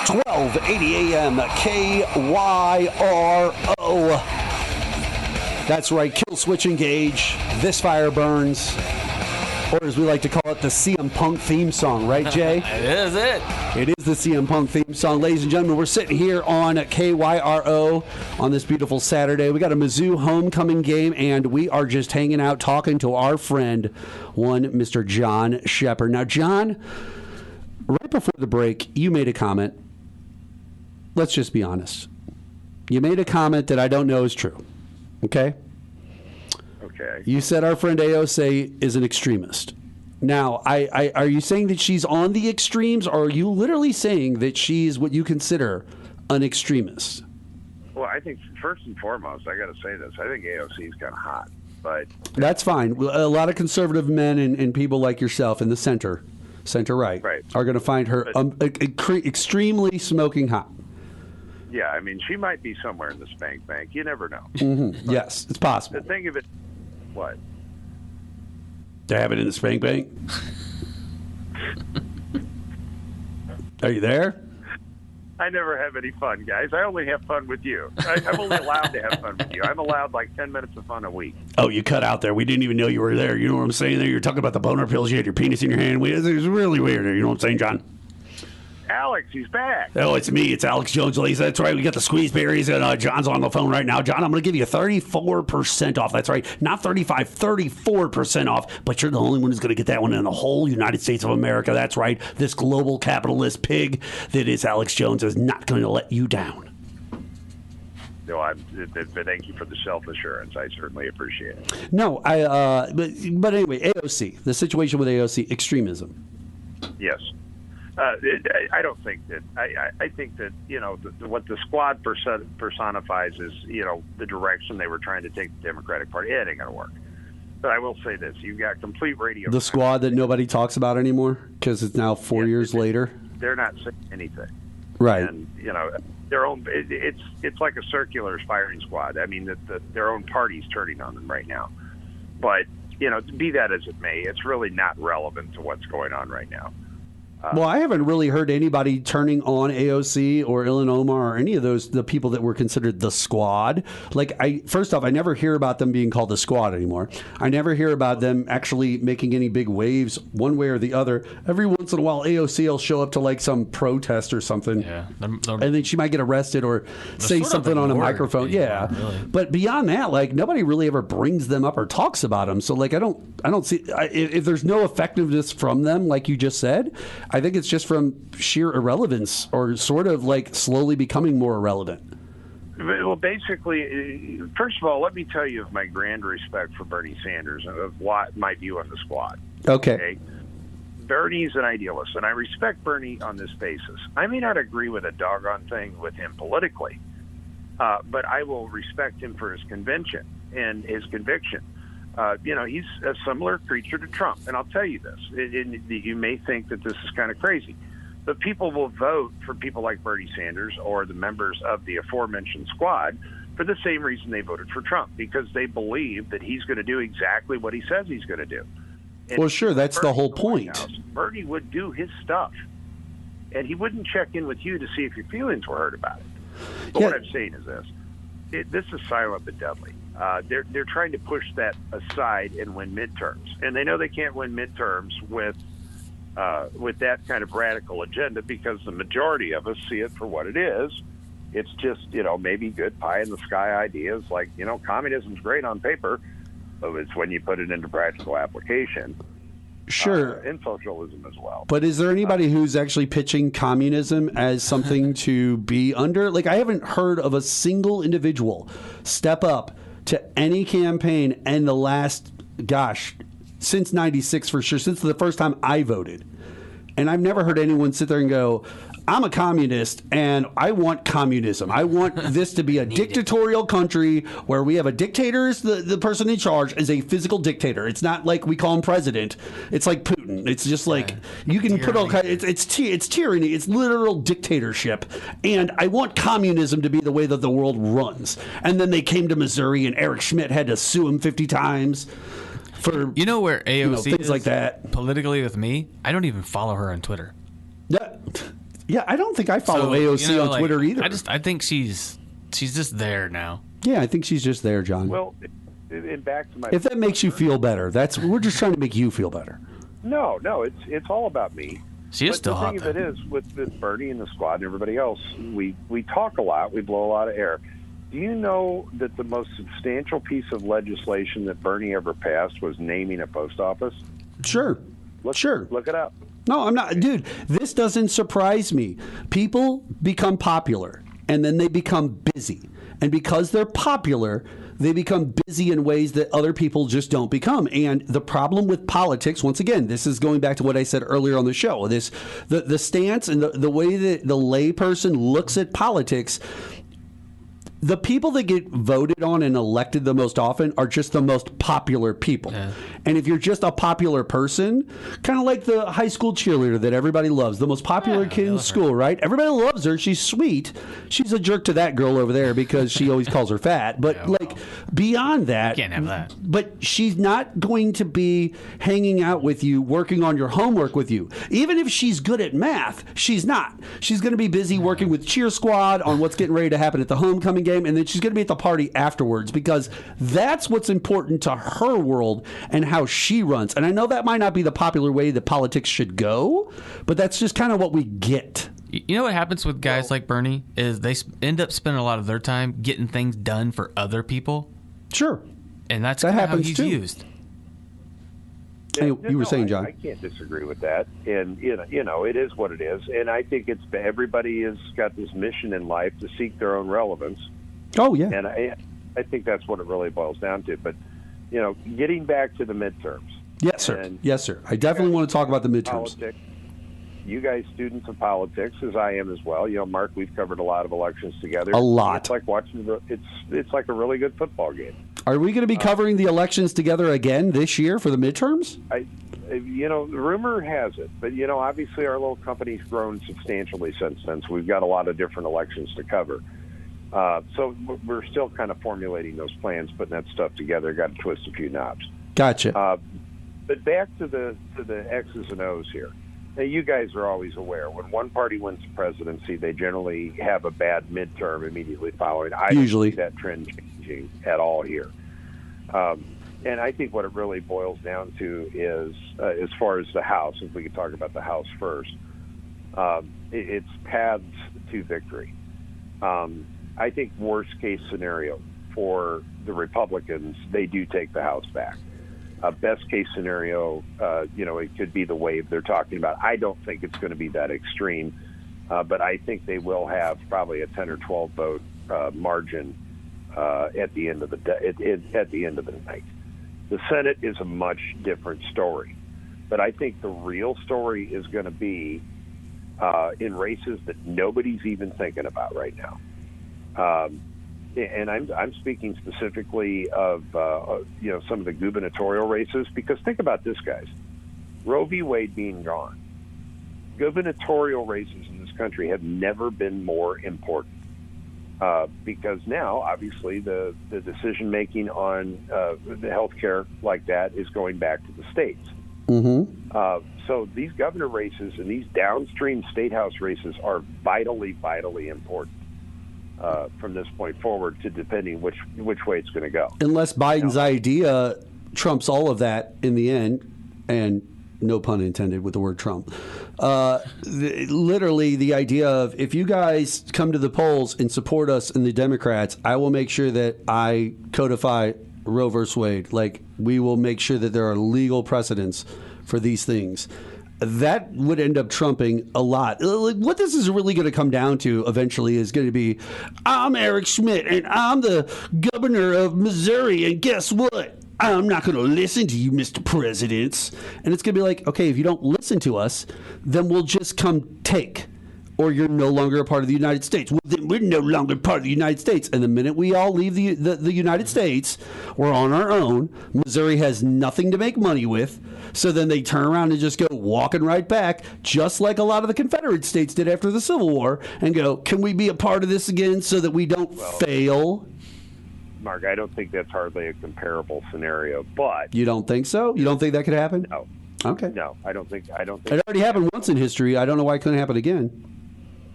S9: .1280 AM KYRO. That's right, kill switch engage. This fire burns. Or as we like to call it, the CM Punk theme song, right, Jay?
S10: It is it.
S9: It is the CM Punk theme song. Ladies and gentlemen, we're sitting here on KYRO on this beautiful Saturday. We got a Mizzou homecoming game, and we are just hanging out talking to our friend, one Mr. John Scheper. Now, John, right before the break, you made a comment. Let's just be honest. You made a comment that I don't know is true. Okay?
S11: Okay.
S9: You said our friend AOC is an extremist. Now, are you saying that she's on the extremes, or are you literally saying that she's what you consider an extremist?
S11: Well, I think first and foremost, I got to say this. I think AOC is kind of hot, but
S9: that's fine. A lot of conservative men and people like yourself in the center right, are going to find her extremely smoking hot.
S11: Yeah, I mean, she might be somewhere in the spank bank. You never know.
S9: Mm-hmm. Yes, it's possible.
S11: The thing of it, what?
S9: To have it in the spank bank? Are you there?
S11: I never have any fun, guys. I only have fun with you. I'm only allowed to have fun with you. I'm allowed like 10 minutes of fun a week.
S9: Oh, you cut out there. We didn't even know you were there. You know what I'm saying there? You're talking about the boner pills. You had your penis in your hand. It was really weird. You know what I'm saying, John?
S11: Alex, he's back.
S9: Oh, it's me. It's Alex Jones, Lisa. That's right. We got the squeeze berries, and John's on the phone right now. John, I'm going to give you 34% off. That's right. Not 35, 34% off. But you're the only one who's going to get that one in the whole United States of America. That's right. This global capitalist pig that is Alex Jones is not going to let you down.
S11: No, thank you for the self-assurance. I certainly appreciate it.
S9: No, but anyway, AOC, the situation with AOC, extremism.
S11: Yes. I don't think that. I think that what the squad personifies is the direction they were trying to take the Democratic Party. It ain't going to work. But I will say this: you got complete radio.
S9: The squad that nobody talks about anymore because it's now 4 years later.
S11: They're not saying anything,
S9: right?
S11: And their own. It's like a circular firing squad. I mean, their own party's turning on them right now. But be that as it may, it's really not relevant to what's going on right now.
S9: Well, I haven't really heard anybody turning on AOC or Ilhan Omar or any of the people that were considered the squad. First off, I never hear about them being called the squad anymore. I never hear about them actually making any big waves one way or the other. Every once in a while, AOC will show up to some protest or something. Yeah. And then she might get arrested or say something on a microphone. Yeah. Really. But beyond that, nobody really ever brings them up or talks about them. So I don't see if there's no effectiveness from them, like you just said. I think it's just from sheer irrelevance or sort of slowly becoming more irrelevant.
S11: Well, basically, first of all, let me tell you of my grand respect for Bernie Sanders and of what my view on the squad.
S9: Okay.
S11: Bernie's an idealist, and I respect Bernie on this basis. I may not agree with a doggone thing with him politically, but I will respect him for his conviction and his conviction. He's a similar creature to Trump. And I'll tell you this, you may think that this is kind of crazy, but people will vote for people like Bernie Sanders or the members of the aforementioned squad for the same reason they voted for Trump, because they believe that he's going to do exactly what he says he's going to do. And
S9: well, sure, that's the whole point.
S11: Bernie would do his stuff, and he wouldn't check in with you to see if your feelings were hurt about it. But what I'm saying is this. This is silent but deadly. They're trying to push that aside and win midterms, and they know they can't win midterms with that kind of radical agenda, because the majority of us see it for what it is. It's just maybe good pie in the sky ideas like communism's great on paper, but it's when you put it into practical application.
S9: Sure.
S11: And socialism as well.
S9: But is there anybody who's actually pitching communism as something to be under? I haven't heard of a single individual step up to any campaign in the last, since 96 for sure, since the first time I voted. And I've never heard anyone sit there and go, I'm a communist and I want communism. I want this to be a dictatorial country where we have a dictator is the person in charge is a physical dictator. It's not like we call him president. It's like Putin. It's just you can put all kinds. It's tyranny. It's literal dictatorship. And I want communism to be the way that the world runs. And then they came to Missouri and Eric Schmidt had to sue him 50 times. For
S10: where AOC
S9: things
S10: is
S9: like that
S10: politically with me. I don't even follow her on Twitter.
S9: Yeah, I don't think I follow AOC on Twitter either.
S10: I think she's just there now.
S9: Yeah, I think she's just there, John.
S11: Well, and back to my.
S9: If that makes you feel better, we're just trying to make you feel better.
S11: No, it's all about me.
S10: She is still hot.
S11: The thing of it is, with Bernie and the squad and everybody else, we talk a lot, we blow a lot of air. Do you know that the most substantial piece of legislation that Bernie ever passed was naming a post office?
S9: Sure. Sure.
S11: Look it up.
S9: No, I'm not. Dude, this doesn't surprise me. People become popular, and then they become busy. And because they're popular, they become busy in ways that other people just don't become. And the problem with politics, once again, this is going back to what I said earlier on the show, the stance and the way that the layperson looks at politics, the people that get voted on and elected the most often are just the most popular people. Yeah. And if you're just a popular person, kind of like the high school cheerleader that everybody loves, the most popular kid in school, right? Everybody loves her. She's sweet. She's a jerk to that girl over there because she always calls her fat. But beyond that,
S10: you can't have that.
S9: But she's not going to be hanging out with you, working on your homework with you. Even if she's good at math, she's not. She's going to be busy working with cheer squad on what's getting ready to happen at the homecoming game, and then she's going to be at the party afterwards because that's what's important to her world and how she runs. And I know that might not be the popular way that politics should go, but that's just kind of what we get.
S10: You know what happens with guys like Bernie is they end up spending a lot of their time getting things done for other people.
S9: Sure.
S10: And that's
S9: that
S10: how
S9: happens
S10: he's
S9: too.
S10: used.
S9: Hey, you were saying, John.
S11: I can't disagree with that, and you know, it is what it is. And I think everybody has got this mission in life to seek their own relevance.
S9: Oh yeah,
S11: and I think that's what it really boils down to. But you know, getting back to the midterms.
S9: Yes, sir. Yes, sir. I definitely want to talk about the midterms.
S11: Politics. You guys, students of politics, as I am as well. You know, Mark, we've covered a lot of elections together.
S9: A lot.
S11: It's like watching. It's like a really good football game.
S9: Are we going to be covering the elections together again this year for the midterms?
S11: You know, the rumor has it, but you know, obviously our little company's grown substantially since then. So we've got a lot of different elections to cover. So we're still kind of formulating those plans, putting that stuff together. Got to twist a few knobs.
S9: Gotcha.
S11: But back to the X's and O's here. Now, you guys are always aware when one party wins the presidency, they generally have a bad midterm immediately following. I don't see that trend changing at all here. And I think what it really boils down to is, as far as the House, if we could talk about the House first, it's paths to victory. I think worst case scenario for the Republicans, they do take the House back. Best case scenario, you know, it could be the wave they're talking about. I don't think it's going to be that extreme, but I think they will have probably a 10 or 12 vote margin at the end of the night. The Senate is a much different story, but I think the real story is going to be in races that nobody's even thinking about right now. And I'm speaking specifically of you know, some of the gubernatorial races, because think about this, guys. Roe v. Wade being gone, gubernatorial races in this country have never been more important, because now obviously the decision making on the health care like that is going back to the states.
S9: Mm-hmm.
S11: So these governor races and these downstream state house races are vitally important. From this point forward, to depending which way it's going to go.
S9: Unless Biden's idea trumps all of that in the end, and no pun intended with the word Trump. Literally, the idea of, if you guys come to the polls and support us and the Democrats, I will make sure that I codify Roe versus Wade. Like, we will make sure that there are legal precedents for these things. That would end up trumping a lot. What this is really going to come down to eventually is going to be, I'm Eric Schmidt, and I'm the governor of Missouri, and guess what? I'm not going to listen to you, Mr. President. And it's going to be like, okay, if you don't listen to us, then we'll just come take. Or you're no longer a part of the United States. Well, then we're no longer part of the United States. And the minute we all leave the United States, we're on our own. Missouri has nothing to make money with. So then they turn around and just go walking right back, just like a lot of the Confederate states did after the Civil War, and go, can we be a part of this again so that we don't fail?
S11: Mark, I don't think that's hardly a comparable scenario, but...
S9: You don't think so? You don't think that could happen?
S11: No.
S9: Okay.
S11: No, I don't think... It
S9: already happened once in history. I don't know why it couldn't happen again.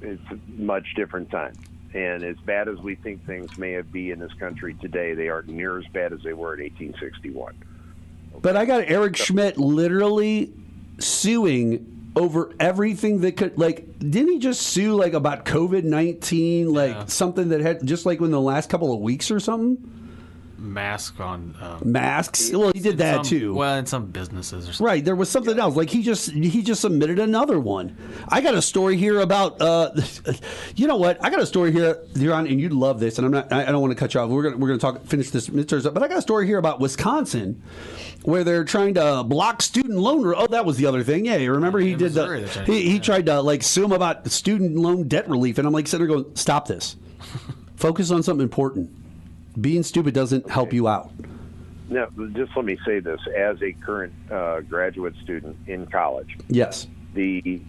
S11: It's a much different time. And as bad as we think things may be in this country today, they aren't near as bad as they were in 1861. Okay.
S9: But I got Eric Schmidt literally suing over everything that could, like, didn't he just sue, like, about COVID-19, like, something that had, just like in the last couple of weeks or something?
S10: Mask on
S9: masks. Well, he did that too.
S10: Well, in some businesses or something.
S9: Right. There was something else. Like he just submitted another one. I got a story here about. You know what? I got a story here, Deron, and you'd love this. And I don't want to cut you off. We're gonna finish this midterms up. But I got a story here about Wisconsin, where they're trying to block student loan. Oh, that was the other thing. Yeah, you remember he did he tried to like sue him about student loan debt relief, and I'm like sitting there going, stop this. Focus on something important. Being stupid doesn't help you out.
S11: Now, just let me say this. As a current graduate student in college,
S9: yes,
S11: the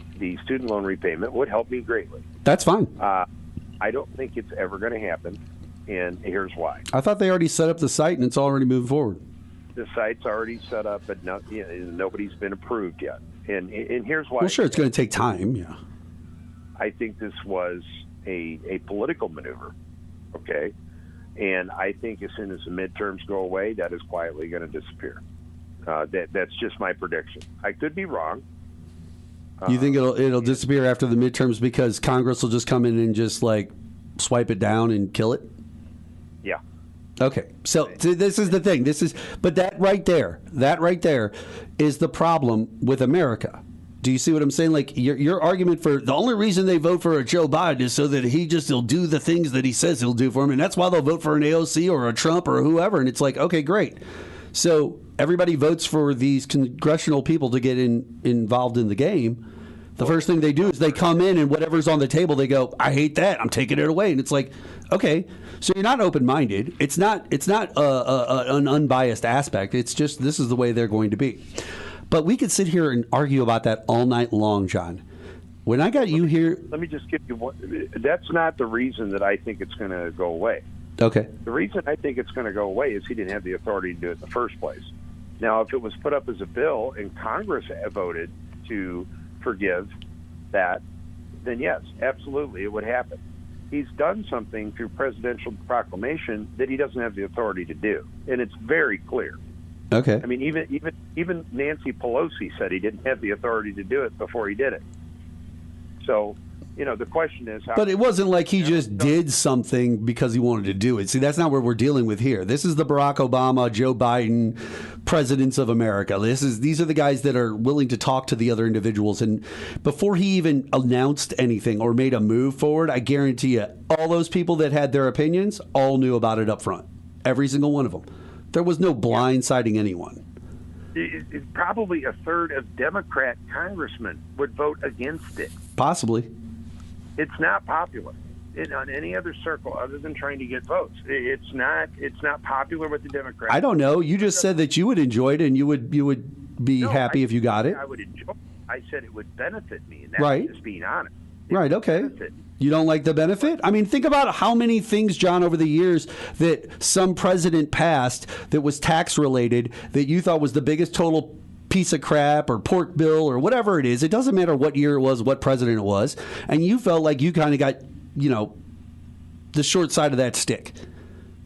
S11: student loan repayment would help me greatly.
S9: That's fine.
S11: I don't think it's ever going to happen, and here's why.
S9: I thought they already set up the site and it's already moving forward.
S11: The site's already set up, but nobody's been approved yet. And here's why.
S9: Well, sure, it's going to take time, yeah.
S11: I think this was a political maneuver, okay? And I think as soon as the midterms go away, that is quietly going to disappear. That's just my prediction. I could be wrong.
S9: You think it'll disappear after the midterms because Congress will just come in and just like swipe it down and kill it?
S11: Yeah.
S9: Okay. So this is the thing. But that right there is the problem with America. Do you see what I'm saying? Like your argument for the only reason they vote for a Joe Biden is so that he'll do the things that he says he'll do for them, and that's why they'll vote for an AOC or a Trump or whoever. And it's like, okay, great. So everybody votes for these congressional people to get involved in the game. The first thing they do is they come in and whatever's on the table, they go, I hate that. I'm taking it away. And it's like, okay, so you're not open-minded. It's not an unbiased aspect. It's just this is the way they're going to be. But we could sit here and argue about that all night long, John. When I got you here...
S11: Let me just give you one. That's not the reason that I think it's going to go away.
S9: Okay.
S11: The reason I think it's going to go away is he didn't have the authority to do it in the first place. Now, if it was put up as a bill and Congress voted to forgive that, then yes, absolutely, it would happen. He's done something through presidential proclamation that he doesn't have the authority to do, and it's very clear.
S9: Okay.
S11: I mean, even Nancy Pelosi said he didn't have the authority to do it before he did it. So, the question is how...
S9: But it wasn't like he just did something because he wanted to do it. See, that's not what we're dealing with here. This is the Barack Obama, Joe Biden, presidents of America. These are the guys that are willing to talk to the other individuals. And before he even announced anything or made a move forward, I guarantee you, all those people that had their opinions all knew about it up front. Every single one of them. There was no blindsiding anyone.
S11: Probably a third of Democrat congressmen would vote against it.
S9: Possibly.
S11: It's not popular on any other circle other than trying to get votes. It's not popular with the Democrats.
S9: I don't know. You just said that you would enjoy it and you would be happy if you got it.
S11: I would enjoy it. I said it would benefit me, and that's
S9: right.
S11: Just being honest.
S9: Right, okay. You don't like the benefit? I mean, think about how many things, John, over the years that some president passed that was tax-related that you thought was the biggest total piece of crap or pork bill or whatever it is. It doesn't matter what year it was, what president it was. And you felt like you kind of got, the short side of that stick.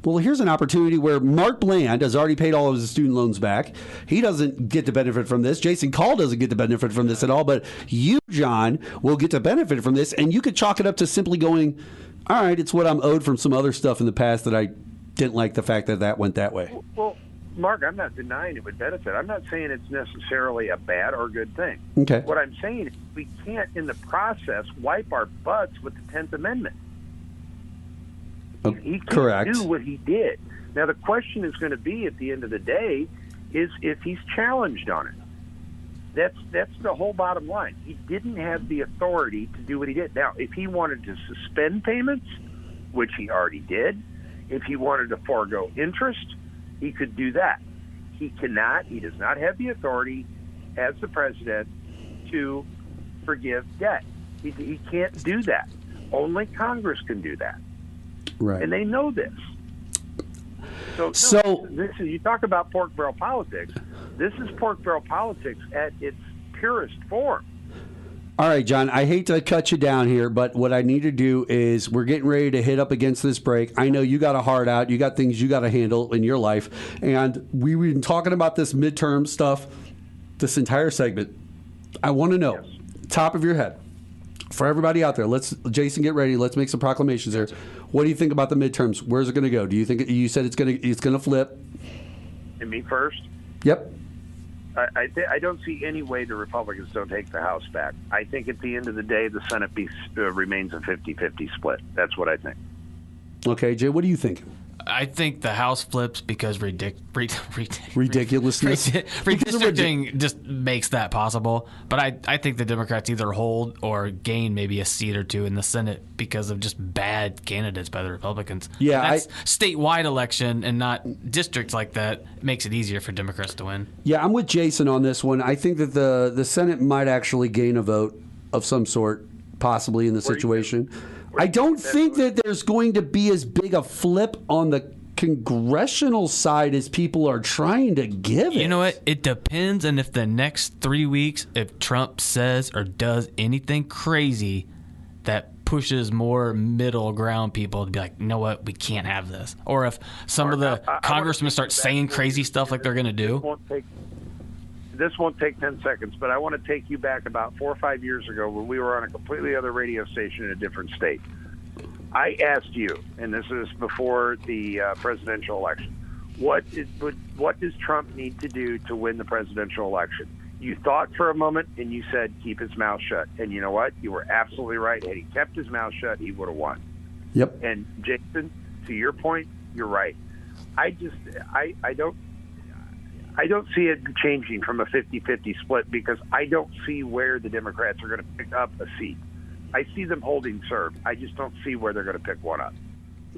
S9: Well, here's an opportunity where Mark Bland has already paid all of his student loans back. He doesn't get to benefit from this. Jason Kull doesn't get to benefit from this at all. But you, John, will get to benefit from this. And you could chalk it up to simply going, all right, it's what I'm owed from some other stuff in the past that I didn't like the fact that went that way.
S11: Well, Mark, I'm not denying it would benefit. I'm not saying it's necessarily a bad or good thing.
S9: Okay.
S11: What I'm saying is we can't, in the process, wipe our butts with the 10th Amendment. He can't do what he did. Now, the question is going to be, at the end of the day, is if he's challenged on it. That's the whole bottom line. He didn't have the authority to do what he did. Now, if he wanted to suspend payments, which he already did, if he wanted to forego interest, he could do that. He cannot. He does not have the authority as the president to forgive debt. He can't do that. Only Congress can do that.
S9: Right.
S11: And they know this.
S9: So
S11: this is, you talk about pork barrel politics. This is pork barrel politics at its purest form.
S9: All right, John, I hate to cut you down here, but what I need to do is we're getting ready to hit up against this break. I know you got a heart out. You got things you got to handle in your life. And we've been talking about this midterm stuff this entire segment. I want to know, top of your head, for everybody out there, Jason, get ready. Let's make some proclamations here. What do you think about the midterms? Where's it going to go? Do you think you said it's going to flip?
S11: And me first?
S9: Yep.
S11: I don't see any way the Republicans don't take the House back. I think at the end of the day, the Senate remains a 50-50 split. That's what I think.
S9: Okay, Jay, what do you think?
S10: I think the House flips because
S9: ridiculousness.
S10: Redistricting just makes that possible. But I think the Democrats either hold or gain maybe a seat or two in the Senate because of just bad candidates by the Republicans.
S9: Yeah,
S10: that's statewide election and not districts like that makes it easier for Democrats to win.
S9: Yeah, I'm with Jason on this one. I think that the Senate might actually gain a vote of some sort, possibly in the situation. I don't think that there's going to be as big a flip on the congressional side as people are trying to give it.
S10: You know what? It depends on if the next 3 weeks, if Trump says or does anything crazy that pushes more middle ground people to be like, you know what, we can't have this. Or if some of the congressmen start saying crazy stuff like they're going to do.
S11: This won't take 10 seconds, but I want to take you back about 4 or 5 years ago when we were on a completely other radio station in a different state. I asked you, and this is before the presidential election, what does Trump need to do to win the presidential election? You thought for a moment, and you said keep his mouth shut. And you know what? You were absolutely right. Had he kept his mouth shut, he would have won.
S9: Yep.
S11: And Jason, to your point, you're right. I don't see it changing from a 50-50 split because I don't see where the Democrats are going to pick up a seat. I see them holding serve. I just don't see where they're going to pick one up.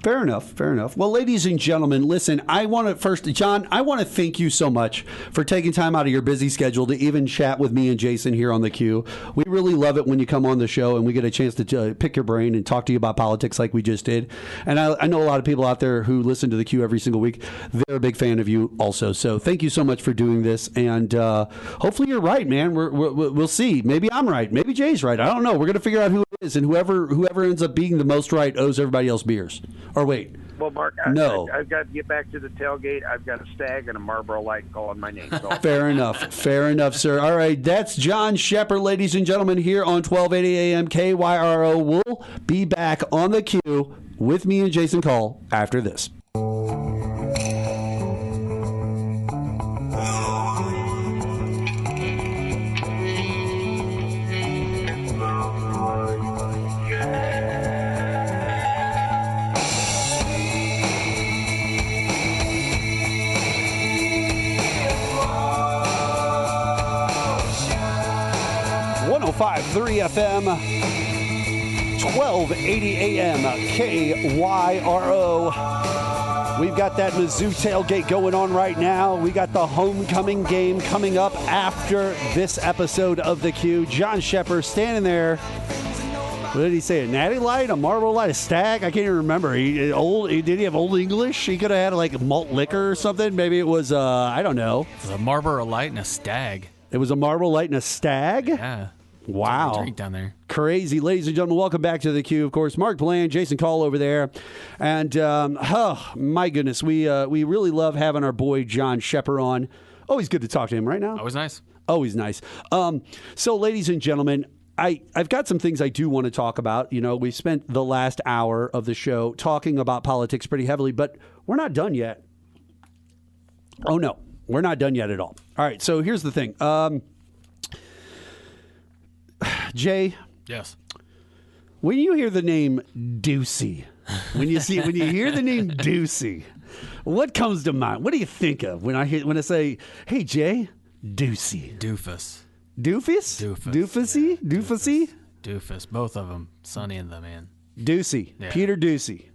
S9: Fair enough. Fair enough. Well, ladies and gentlemen, listen, I want to first, John, I want to thank you so much for taking time out of your busy schedule to even chat with me and Jason here on the Q. We really love it when you come on the show and we get a chance to pick your brain and talk to you about politics like we just did. And I know a lot of people out there who listen to the Q every single week. They're a big fan of you also. So thank you so much for doing this. And hopefully you're right, man. We'll see. Maybe I'm right. Maybe Jay's right. I don't know. We're going to figure out who it is. And whoever ends up being the most right owes everybody else beers. Or wait.
S11: Well, Mark, I've got to get back to the tailgate. I've got a stag and a Marlboro Light calling my name. So.
S9: Fair enough. Fair enough, sir. All right. That's John Scheper, ladies and gentlemen, here on 1280 AM KYRO. We'll be back on the Q with me and Jason Kull after this. .3 FM, 1280 AM KYRO. We've got that Mizzou tailgate going on right now. We got the homecoming game coming up after this episode of the Q. John Scheper standing there. What did he say? A natty light, a Marlboro light, a stag? I can't even remember. Did he have Old English? He could have had like malt liquor or something. Maybe it was I don't know.
S10: It was a Marlboro light and a stag.
S9: It was a Marlboro light and a stag?
S10: Yeah.
S9: Wow.
S10: Drink down there.
S9: Crazy. Ladies and gentlemen, welcome back to the Q. Of course, Mark Bland, Jason Kull over there. And, my goodness, we really love having our boy John Scheper on. Always good to talk to him right now.
S10: Always nice.
S9: Always nice. So, ladies and gentlemen, I've got some things I do want to talk about. You know, we've spent the last hour of the show talking about politics pretty heavily, but we're not done yet. Oh, no. We're not done yet at all. All right, so here's the thing. Jay.
S10: Yes.
S9: When you hear the name Ducey, when you hear the name Ducey, what comes to mind? What do you think of when I say, "Hey Jay, Ducey"?
S10: Doofus.
S9: Doofus?
S10: Doofus.
S9: Doofusy?
S10: Doofus. Both of them. Sonny and the man.
S9: Ducey.
S10: Yeah.
S9: Peter Ducey.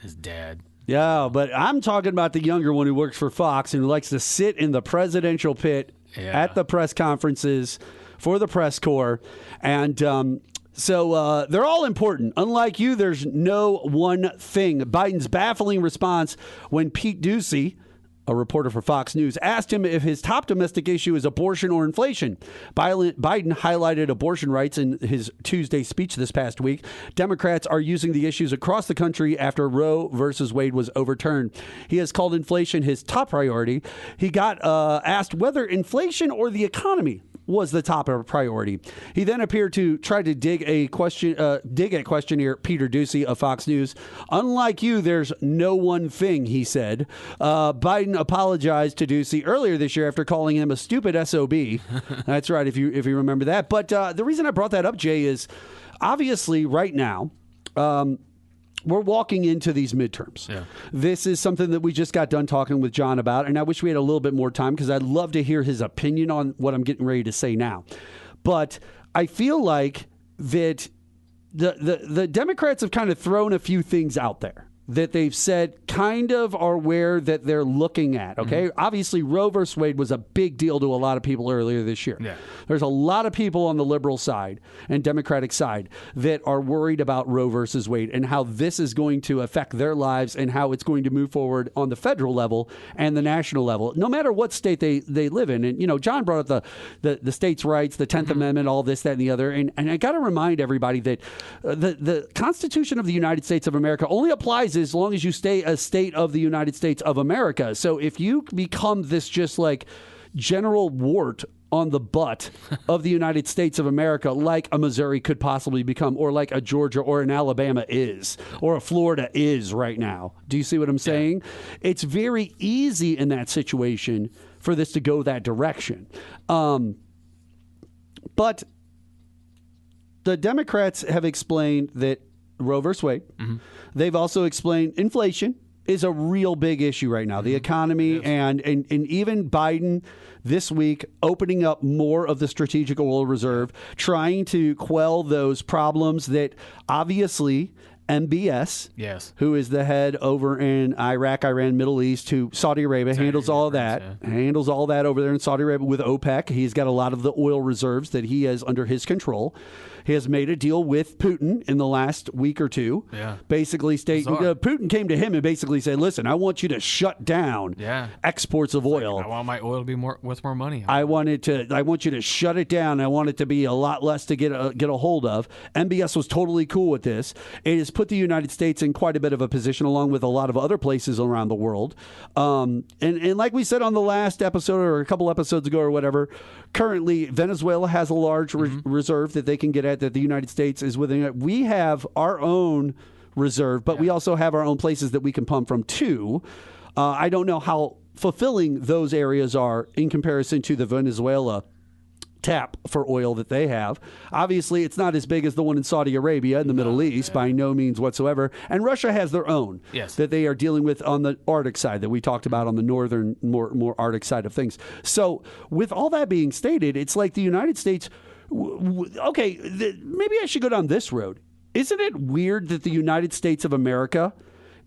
S10: His dad.
S9: Yeah, but I'm talking about the younger one who works for Fox and who likes to sit in the presidential pit at the press conferences for the press corps. And so they're all important. Unlike you, there's no one thing. Biden's baffling response when Pete Ducey, a reporter for Fox News, asked him if his top domestic issue is abortion or inflation. Biden highlighted abortion rights in his Tuesday speech this past week. Democrats are using the issues across the country after Roe versus Wade was overturned. He has called inflation his top priority. He got asked whether inflation or the economy was the top priority. He then appeared to try to dig at questionnaire Peter Ducey of Fox News. Unlike you, there's no one thing, he said. Biden apologized to Ducey earlier this year after calling him a stupid SOB. That's right, if you remember that. But the reason I brought that up, Jay, is obviously right now, We're walking into these midterms.
S10: Yeah.
S9: This is something that we just got done talking with John about, and I wish we had a little bit more time because I'd love to hear his opinion on what I'm getting ready to say now. But I feel like that the Democrats have kind of thrown a few things out there that they've said kind of are where that they're looking at, okay? Obviously, Roe versus Wade was a big deal to a lot of people earlier this year.
S10: Yeah.
S9: There's a lot of people on the liberal side and Democratic side that are worried about Roe versus Wade and how this is going to affect their lives and how it's going to move forward on the federal level and the national level, no matter what state they live in. And, you know, John brought up the states' rights, the 10th Amendment, all this, that, and the other. And I got to remind everybody that the Constitution of the United States of America only applies as long as you stay a state of the United States of America. So if you become this just like general wart on the butt of the United States of America, like a Missouri could possibly become, or like a Georgia or an Alabama is, or a Florida is right now. Do you see what I'm saying? It's very easy in that situation for this to go that direction. But the Democrats have explained that Roe versus Wade. They've also explained inflation is a real big issue right now. The economy and even Biden this week opening up more of the strategic oil reserve, trying to quell those problems that obviously MBS, who is the head over in Iraq, Iran, Middle East, who Saudi Arabia handles all that, handles all that over there in Saudi Arabia with OPEC. He's got a lot of the oil reserves that he has under his control. He has made a deal with Putin in the last week or two. Basically, Putin came to him and basically said, "Listen, I want you to shut down exports of oil.
S10: Like, I want my oil to be worth more money.
S9: I want you to shut it down. I want it to be a lot less to get a hold of." MBS was totally cool with this. It has put the United States in quite a bit of a position, along with a lot of other places around the world. And like we said on the last episode or a couple episodes ago or whatever, currently Venezuela has a large reserve that they can get at that the United States is within it. We have our own reserve, but we also have our own places that we can pump from too. I don't know how fulfilling those areas are in comparison to the Venezuela tap for oil that they have. Obviously, it's not as big as the one in Saudi Arabia in the Middle East by no means whatsoever. And Russia has their own that they are dealing with on the Arctic side that we talked about on the northern, more Arctic side of things. So with all that being stated, it's like the United States, maybe I should go down this road. Isn't it weird that the United States of America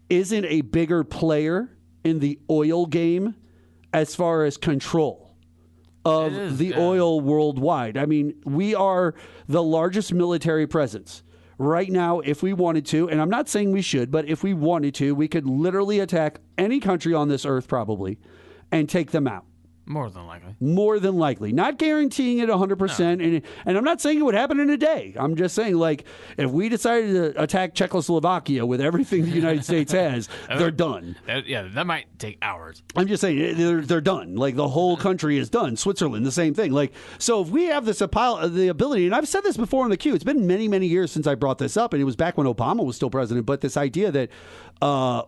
S9: isn't a bigger player in the oil game as far as control of the oil worldwide? I mean, we are the largest military presence. Right now, if we wanted to, and I'm not saying we should, but if we wanted to, we could literally attack any country on this earth probably and take them out.
S10: More than likely.
S9: More than likely. Not guaranteeing it 100%. No. And I'm not saying it would happen in a day. I'm just saying, like, if we decided to attack Czechoslovakia with everything the United States has, they're done.
S10: That might take hours.
S9: I'm just saying, they're done. Like, the whole country is done. Switzerland, the same thing. Like, so if we have this the ability, and I've said this before in the queue, it's been many, many years since I brought this up, and it was back when Obama was still president, but this idea that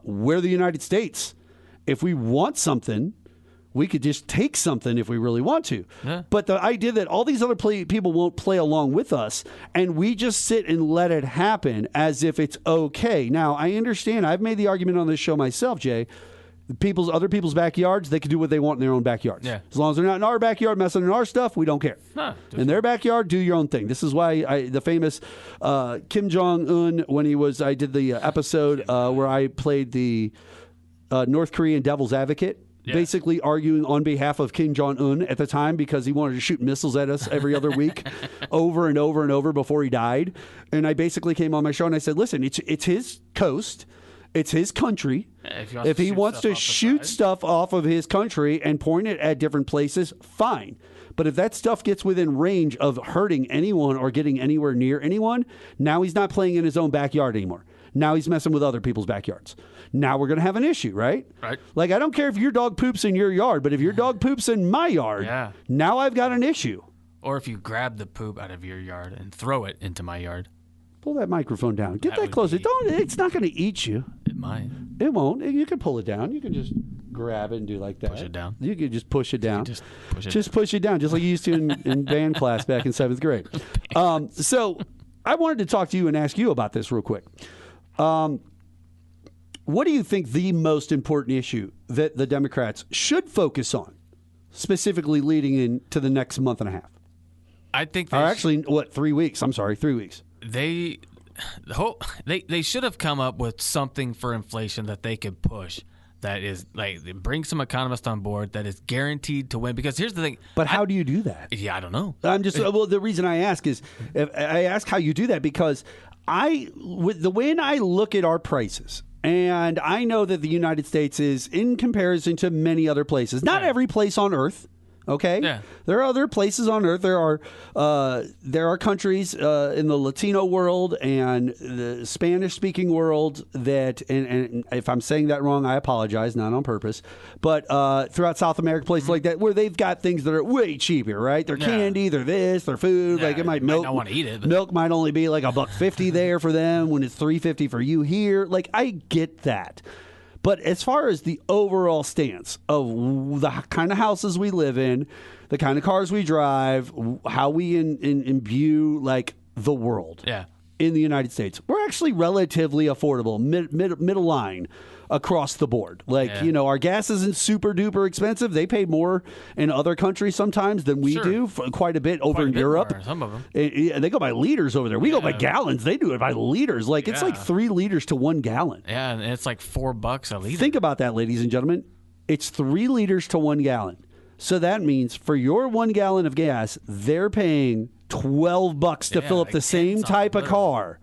S9: we're the United States. If we want something, we could just take something if we really want to. But the idea that all these other people won't play along with us and we just sit and let it happen as if it's okay. Now, I understand. I've made the argument on this show myself, Jay. Other people's backyards, they can do what they want in their own backyards. As long as they're not in our backyard messing in our stuff, we don't care. In their backyard, do your own thing. This is why the famous Kim Jong-un, when I did the episode where I played the North Korean devil's advocate, basically arguing on behalf of Kim Jong-un at the time because he wanted to shoot missiles at us every other week over and over and over before he died. And I basically came on my show and I said, listen, it's his coast. It's his country. If he wants to shoot stuff off of his country and point it at different places, fine. But if that stuff gets within range of hurting anyone or getting anywhere near anyone, now he's not playing in his own backyard anymore. Now he's messing with other people's backyards. Now we're going to have an issue, right?
S10: Right.
S9: Like, I don't care if your dog poops in your yard, but if your dog poops in my yard, now I've got an issue.
S10: Or if you grab the poop out of your yard and throw it into my yard.
S9: Pull that microphone down. Get that closer. It's not going to eat you.
S10: It might.
S9: It won't. You can pull it down. You can just grab it and do like that.
S10: Push it down.
S9: You can just push it down. Just push it down, just like you used to in band class back in 7th grade. So I wanted to talk to you and ask you about this real quick. what do you think the most important issue that the Democrats should focus on, specifically leading into the next month and a half?
S10: I think
S9: or actually, 3 weeks? I'm sorry, 3 weeks.
S10: They should have come up with something for inflation that they could push. That is bring some economists on board that is guaranteed to win. Because here's the thing.
S9: But how do you do that?
S10: Yeah, I don't know.
S9: The reason I ask is I ask how you do that because when I look at our prices, and I know that the United States is in comparison to many other places, not every place on earth. Okay.
S10: Yeah.
S9: There are other places on earth. There are countries in the Latino world and the Spanish-speaking world that, and if I'm saying that wrong, I apologize, not on purpose. But throughout South America, places like that, where they've got things that are way cheaper, right? They're candy, they're this, they're food.
S10: Yeah,
S9: like it might
S10: you
S9: milk.
S10: might not want to eat it. But.
S9: Milk might only be like $1.50 there for them when it's $3.50 for you here. Like I get that. But as far as the overall stance of the kind of houses we live in, the kind of cars we drive, how we imbue like the world in the United States, we're actually relatively affordable, middle line across the board. Our gas isn't super duper expensive. They pay more in other countries sometimes than we do, quite a bit over in Europe.
S10: More, some of them.
S9: They go by liters over there. We go by gallons. They do it by liters. It's like 3 liters to 1 gallon.
S10: Yeah, and it's like $4 a liter.
S9: Think about that, ladies and gentlemen. It's 3 liters to 1 gallon. So that means for your 1 gallon of gas, they're paying $12 to fill up the same type of car.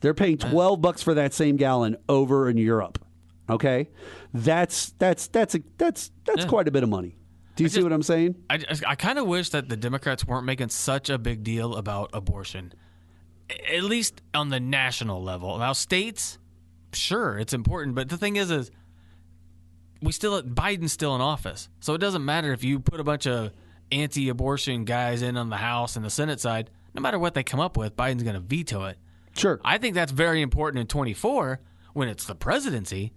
S9: They're paying $12 for that same gallon over in Europe. Okay, that's quite a bit of money. Do you see what I'm saying?
S10: I kind of wish that the Democrats weren't making such a big deal about abortion, at least on the national level. Now, states, sure, it's important, but the thing is Biden's still in office, so it doesn't matter if you put a bunch of anti-abortion guys in on the House and the Senate side. No matter what they come up with, Biden's going to veto it.
S9: Sure,
S10: I think that's very important in 24 when it's the presidency.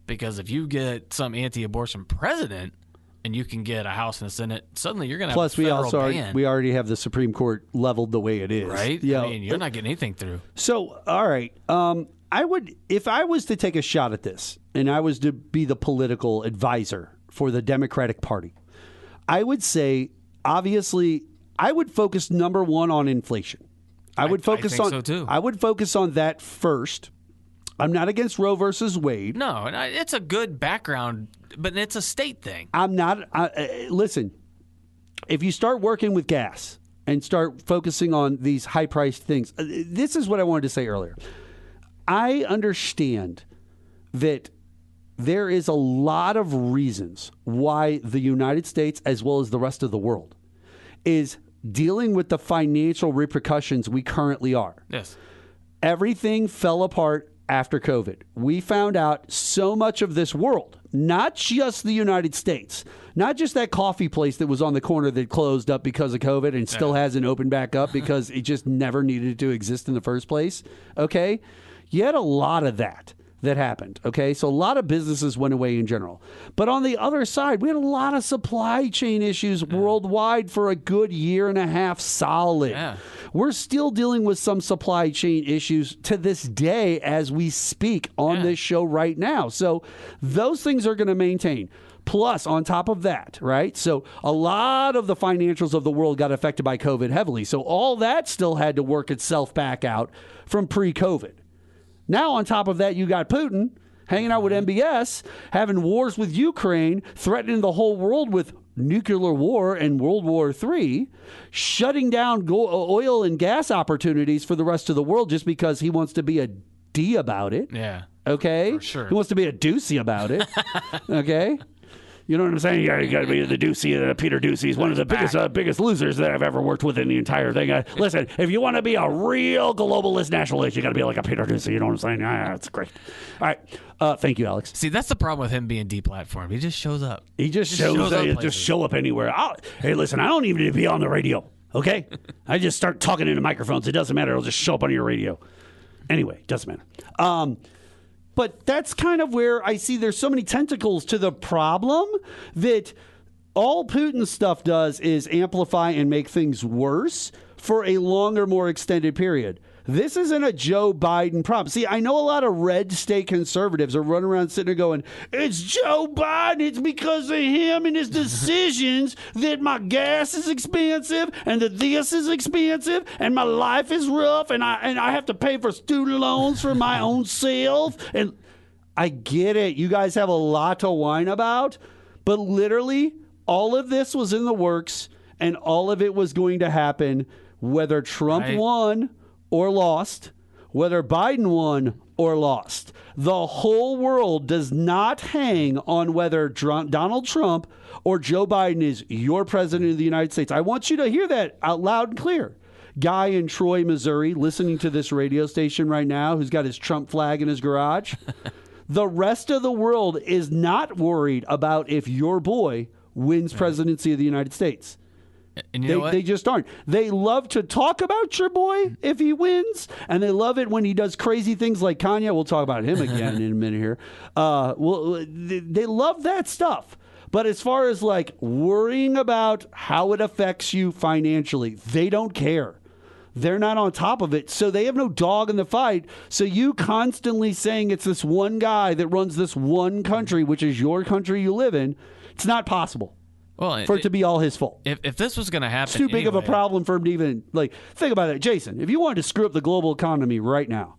S10: Because if you get some anti-abortion president and you can get a House and a Senate, suddenly you're going to have a federal ban.
S9: We already have the Supreme Court leveled the way it is.
S10: Right?
S9: Yeah.
S10: I mean, you're not getting anything through.
S9: So, all right. If I was to take a shot at this and I was to be the political advisor for the Democratic Party, I would say, obviously, I would focus number one on inflation. I would focus on that first. I'm not against Roe versus Wade.
S10: No, it's a good background, but it's a state thing.
S9: I'm not. Listen, if you start working with gas and start focusing on these high-priced things, this is what I wanted to say earlier. I understand that there is a lot of reasons why the United States, as well as the rest of the world, is dealing with the financial repercussions we currently are.
S10: Yes.
S9: Everything fell apart after COVID. We found out so much of this world, not just the United States, not just that coffee place that was on the corner that closed up because of COVID and still hasn't opened back up because it just never needed to exist in the first place. Okay? You had a lot of that happened. Okay? So a lot of businesses went away in general. But on the other side, we had a lot of supply chain issues worldwide for a good year and a half solid.
S10: Yeah.
S9: We're still dealing with some supply chain issues to this day as we speak on this show right now. So those things are going to maintain. Plus, on top of that, right? So a lot of the financials of the world got affected by COVID heavily. So all that still had to work itself back out from pre-COVID. Now, on top of that, you got Putin hanging out with MBS, having wars with Ukraine, threatening the whole world with nuclear war and World War III, shutting down oil and gas opportunities for the rest of the world just because he wants to be a D about it.
S10: Yeah.
S9: Okay?
S10: For sure.
S9: He wants to be a doocy about it. Okay? You know what I'm saying? Yeah, you got to be the Ducey. Peter Ducey is one of the biggest losers that I've ever worked with in the entire thing. Listen, if you want to be a real globalist nationalist, you got to be like a Peter Ducey. You know what I'm saying? Yeah, that's great. All right. Thank you, Alex.
S10: See, that's the problem with him being deplatformed. He just shows up.
S9: He just shows up. Just show up anywhere. Hey, listen, I don't even need to be on the radio. Okay? I just start talking into microphones. It doesn't matter. It'll just show up on your radio. Anyway, doesn't matter. But that's kind of where I see there's so many tentacles to the problem that all Putin's stuff does is amplify and make things worse for a longer, more extended period. This isn't a Joe Biden problem. See, I know a lot of red state conservatives are running around sitting there going, it's Joe Biden. It's because of him and his decisions that my gas is expensive and that this is expensive and my life is rough and I have to pay for student loans for my own self. And I get it. You guys have a lot to whine about. But literally, all of this was in the works and all of it was going to happen whether Trump won or lost, whether Biden won or lost. The whole world does not hang on whether Donald Trump or Joe Biden is your president of the United States. I want you to hear that out loud and clear. Guy in Troy, Missouri, listening to this radio station right now, who's got his Trump flag in his garage. The rest of the world is not worried about if your boy wins presidency of the United States.
S10: And you know what?
S9: They just aren't. They love to talk about your boy if he wins, and they love it when he does crazy things like Kanye. We'll talk about him again in a minute here. They love that stuff. But as far as like worrying about how it affects you financially, they don't care. They're not on top of it, so they have no dog in the fight. So you constantly saying it's this one guy that runs this one country, which is your country you live in, it's not possible.
S10: Well,
S9: for it to be all his fault.
S10: If this was going to happen,
S9: it's too big of a problem for him to even think about it. Jason, if you wanted to screw up the global economy right now,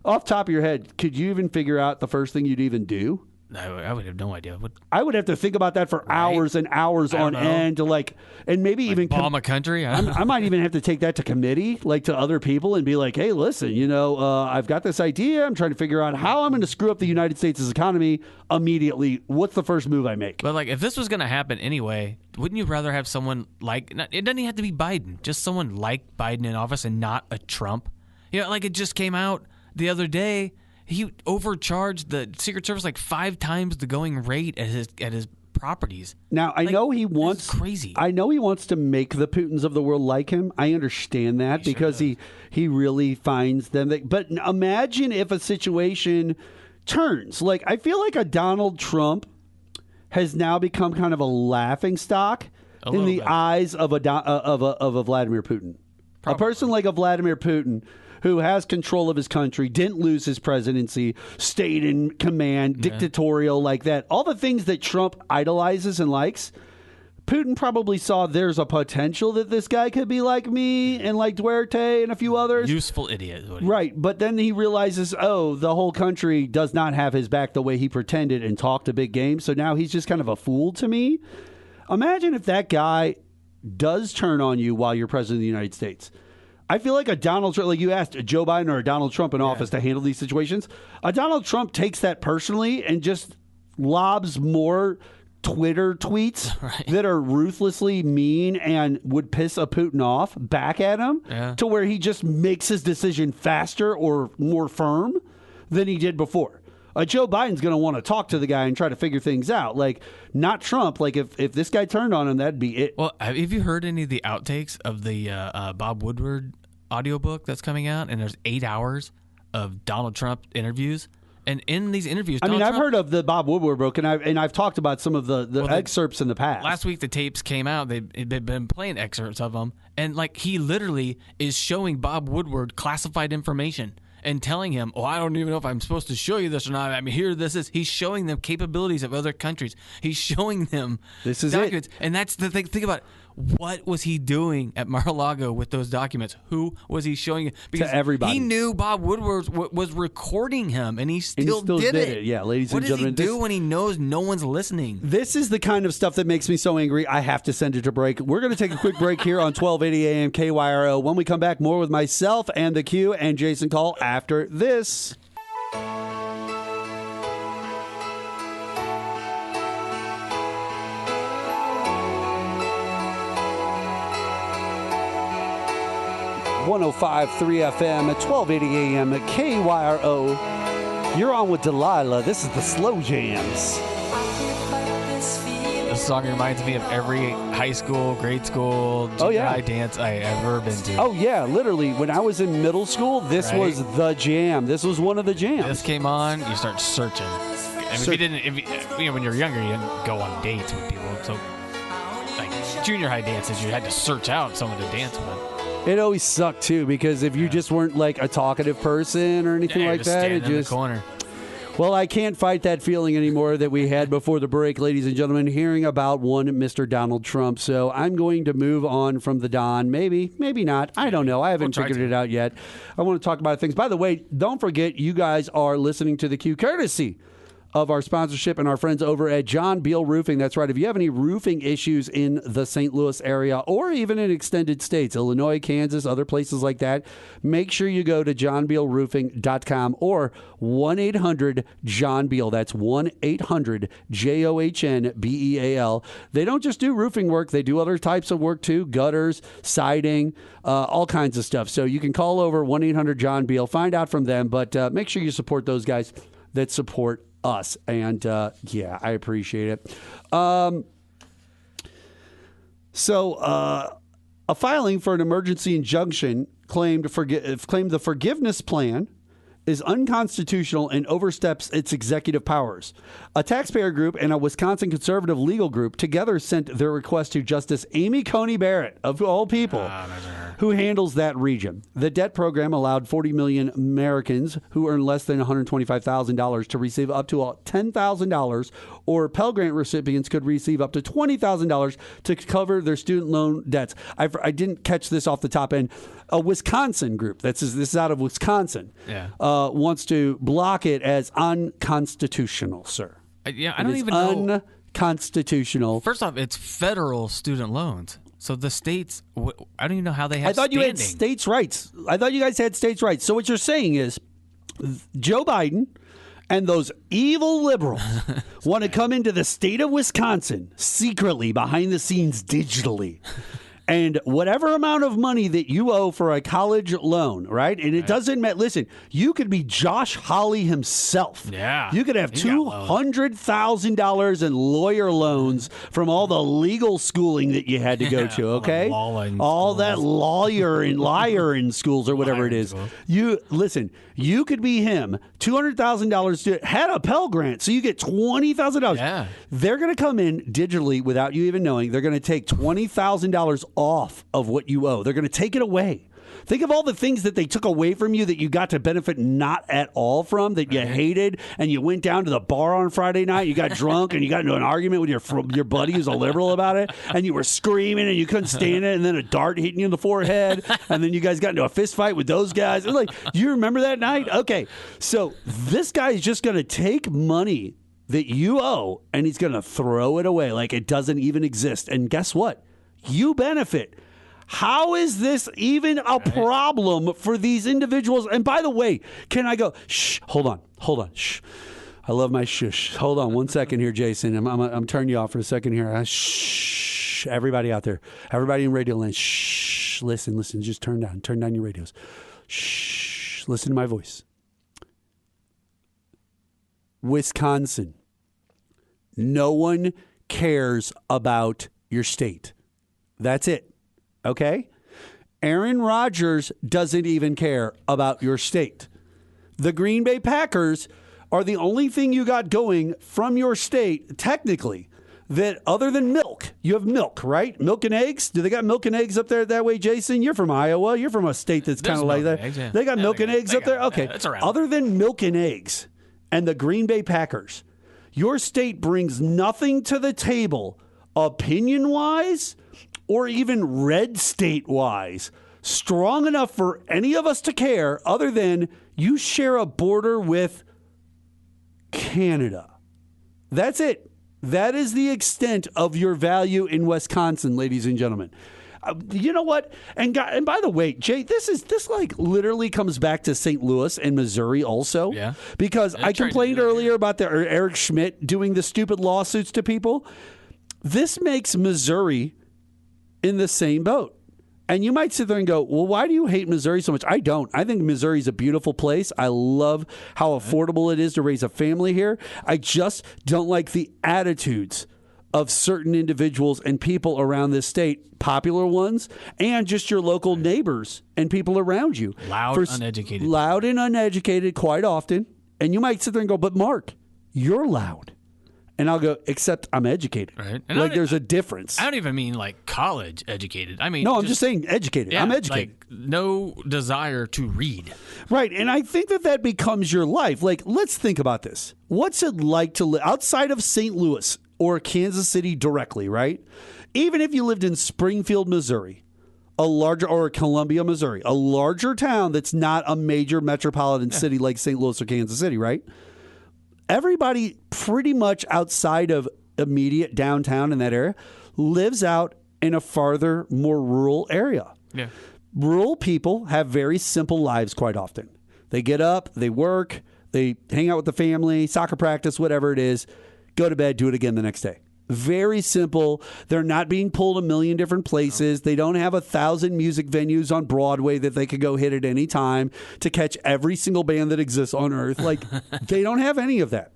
S9: off the top of your head, could you even figure out the first thing you'd even do?
S10: I would have no idea.
S9: I would have to think about that for hours and hours on end to and maybe even
S10: bomb a country.
S9: I might even have to take that to committee, to other people and be like, hey, listen, I've got this idea. I'm trying to figure out how I'm going to screw up the United States' economy immediately. What's the first move I make?
S10: But if this was going to happen anyway, wouldn't you rather have someone it doesn't even have to be Biden, just someone like Biden in office and not a Trump? It just came out the other day. He overcharged the Secret Service 5 times the going rate at his properties.
S9: Now I know he wants
S10: crazy.
S9: I know he wants to make the Putins of the world like him. I understand that because he really finds them. But imagine if a situation turns. I feel like a Donald Trump has now become kind of a laughing stock in the eyes of a Vladimir Putin. Probably. A person like a Vladimir Putin, who has control of his country, didn't lose his presidency, stayed in command, dictatorial like that. All the things that Trump idolizes and likes, Putin probably saw there's a potential that this guy could be like me and like Duarte and a few others.
S10: Useful idiot.
S9: Right, but then he realizes, the whole country does not have his back the way he pretended and talked a big game, so now he's just kind of a fool to me. Imagine if that guy does turn on you while you're president of the United States. I feel like a Donald Trump, you asked a Joe Biden or a Donald Trump in office to handle these situations. A Donald Trump takes that personally and just lobs more Twitter tweets that are ruthlessly mean and would piss a Putin off back at him to where he just makes his decision faster or more firm than he did before. Joe Biden's going to want to talk to the guy and try to figure things out. Not Trump. If this guy turned on him, that'd be it.
S10: Well, have you heard any of the outtakes of the Bob Woodward audiobook that's coming out? And there's 8 hours of Donald Trump interviews. And in these interviews,
S9: I've heard of the Bob Woodward book, and I've talked about some of the excerpts in the past.
S10: Last week, the tapes came out. They've been playing excerpts of them. And he literally is showing Bob Woodward classified information and telling him, I don't even know if I'm supposed to show you this or not. I mean, here this is. He's showing them capabilities of other countries. He's showing them
S9: this is
S10: documents.
S9: It.
S10: And that's the thing. Think about it. What was he doing at Mar-a-Lago with those documents? Who was he showing it? Because
S9: to everybody.
S10: He knew Bob Woodward was recording him, and he still did it.
S9: Yeah, ladies and gentlemen.
S10: What does he do when he knows no one's listening?
S9: This is the kind of stuff that makes me so angry. I have to send it to break. We're going to take a quick break here on 1280 AM KYRO. When we come back, more with myself and the Q and Jason Kull after this. .105.3 FM at 1280 AM at KYRO. You're on with Delilah. This is the Slow Jams.
S10: This song reminds me of every high school, grade school, junior high dance I ever been to.
S9: Oh, yeah. Literally, when I was in middle school, this was the jam. This was one of the jams.
S10: This came on, you start searching. I mean, when you're younger, you didn't go on dates with people. So like junior high dances, you had to search out someone to dance with.
S9: It always sucked too because if you just weren't like a talkative person or anything like that, it
S10: in the
S9: just
S10: corner.
S9: Well, I can't fight that feeling anymore that we had before the break, ladies and gentlemen, hearing about one Mr. Donald Trump. So I'm going to move on from the Don. Maybe, maybe not. I don't know. I haven't figured it out yet. I want to talk about things. By the way, don't forget, you guys are listening to the Q courtesy of our sponsorship and our friends over at John Beal Roofing. That's right. If you have any roofing issues in the St. Louis area or even in extended states, Illinois, Kansas, other places like that, make sure you go to johnbealroofing.com or 1-800-JOHN-BEAL. That's 1-800-JOHN-BEAL. They don't just do roofing work. They do other types of work too, gutters, siding, all kinds of stuff. So you can call over 1-800-JOHN-BEAL, find out from them, but make sure you support those guys that support us. And yeah, I appreciate it. So a filing for an emergency injunction claimed the forgiveness plan is unconstitutional and oversteps its executive powers. A taxpayer group and a Wisconsin conservative legal group together sent their request to Justice Amy Coney Barrett, of all people, who handles that region. The debt program allowed 40 million Americans who earn less than $125,000 to receive up to $10,000, or Pell Grant recipients could receive up to $20,000 to cover their student loan debts. I didn't catch this off the top end. A Wisconsin group, this is out of Wisconsin, wants to block it as unconstitutional, sir.
S10: Yeah, I don't even know.
S9: Unconstitutional.
S10: First off, it's federal student loans. So the states, I don't even know how they have
S9: I thought
S10: standing.
S9: you had states' rights. I thought you guys had states' rights. So what you're saying is Joe Biden and those evil liberals want to come into the state of Wisconsin secretly, behind the scenes, digitally. And whatever amount of money that you owe for a college loan, right? And it doesn't matter. Listen, you could be Josh Hawley himself.
S10: Yeah.
S9: You could have $200,000 in lawyer loans from all the legal schooling that you had to go to, okay? All that lawyer and liar in schools or whatever it is. Listen, you could be him, $200,000 had a Pell Grant, so you get $20,000.
S10: Yeah.
S9: They're going to come in digitally without you even knowing. They're going to take $20,000 off of what you owe. They're going to take it away. Think of all the things that they took away from you that you got to benefit not at all from, that you hated, and you went down to the bar on Friday night, you got drunk, and you got into an argument with your buddy who's a liberal about it, and you were screaming, and you couldn't stand it, and then a dart hitting you in the forehead, and then you guys got into a fist fight with those guys. Like, do you remember that night? Okay, so this guy is just going to take money that you owe, and he's going to throw it away like it doesn't even exist. And guess what? You benefit. How is this even a problem for these individuals? And by the way, can I go, shh, hold on, shh. I love my shush. Hold on one second here, Jason. I'm turning you off for a second here. Shh, everybody out there, everybody in radio land, shh, listen, just turn down your radios. Shh, listen to my voice. Wisconsin, no one cares about your state. That's it. Okay? Aaron Rodgers doesn't even care about your state. The Green Bay Packers are the only thing you got going from your state, technically, that other than milk. You have milk, right? Milk and eggs? Do they got milk and eggs up there that way, Jason? You're from Iowa. You're from a state that's kind of like that.
S10: Eggs, yeah.
S9: They got milk and eggs up there? Okay.
S10: It's around.
S9: Other than milk and eggs and the Green Bay Packers, your state brings nothing to the table opinion-wise or even red state-wise, strong enough for any of us to care, other than you share a border with Canada. That's it. That is the extent of your value in Wisconsin, ladies and gentlemen. You know what? And by the way, Jay, this like literally comes back to St. Louis and Missouri also.
S10: Yeah.
S9: Because I complained earlier about Eric Schmidt doing the stupid lawsuits to people. This makes Missouri in the same boat. And you might sit there and go, well, why do you hate Missouri so much? I don't. I think Missouri is a beautiful place. I love how affordable it is to raise a family here. I just don't like the attitudes of certain individuals and people around this state, popular ones, and just your local neighbors and people around you.
S10: Loud, uneducated.
S9: Loud and uneducated quite often. And you might sit there and go, but Mark, you're loud. And I'll go, except I'm educated.
S10: Right. And
S9: like there's a difference.
S10: I don't even mean like college educated. I mean,
S9: no, I'm just saying educated.
S10: Yeah,
S9: I'm educated.
S10: Like no desire to read.
S9: Right. And I think that becomes your life. Like, let's think about this. What's it like to live outside of St. Louis or Kansas City directly, right? Even if you lived in Springfield, Missouri, or Columbia, Missouri, a larger town that's not a major metropolitan city like St. Louis or Kansas City, right? Everybody pretty much outside of immediate downtown in that area lives out in a farther, more rural area.
S10: Yeah.
S9: Rural people have very simple lives quite often. They get up, they work, they hang out with the family, soccer practice, whatever it is, go to bed, do it again the next day. Very simple. They're not being pulled a million different places. They don't have 1,000 music venues on Broadway that they could go hit at any time to catch every single band that exists on earth. Like, they don't have any of that.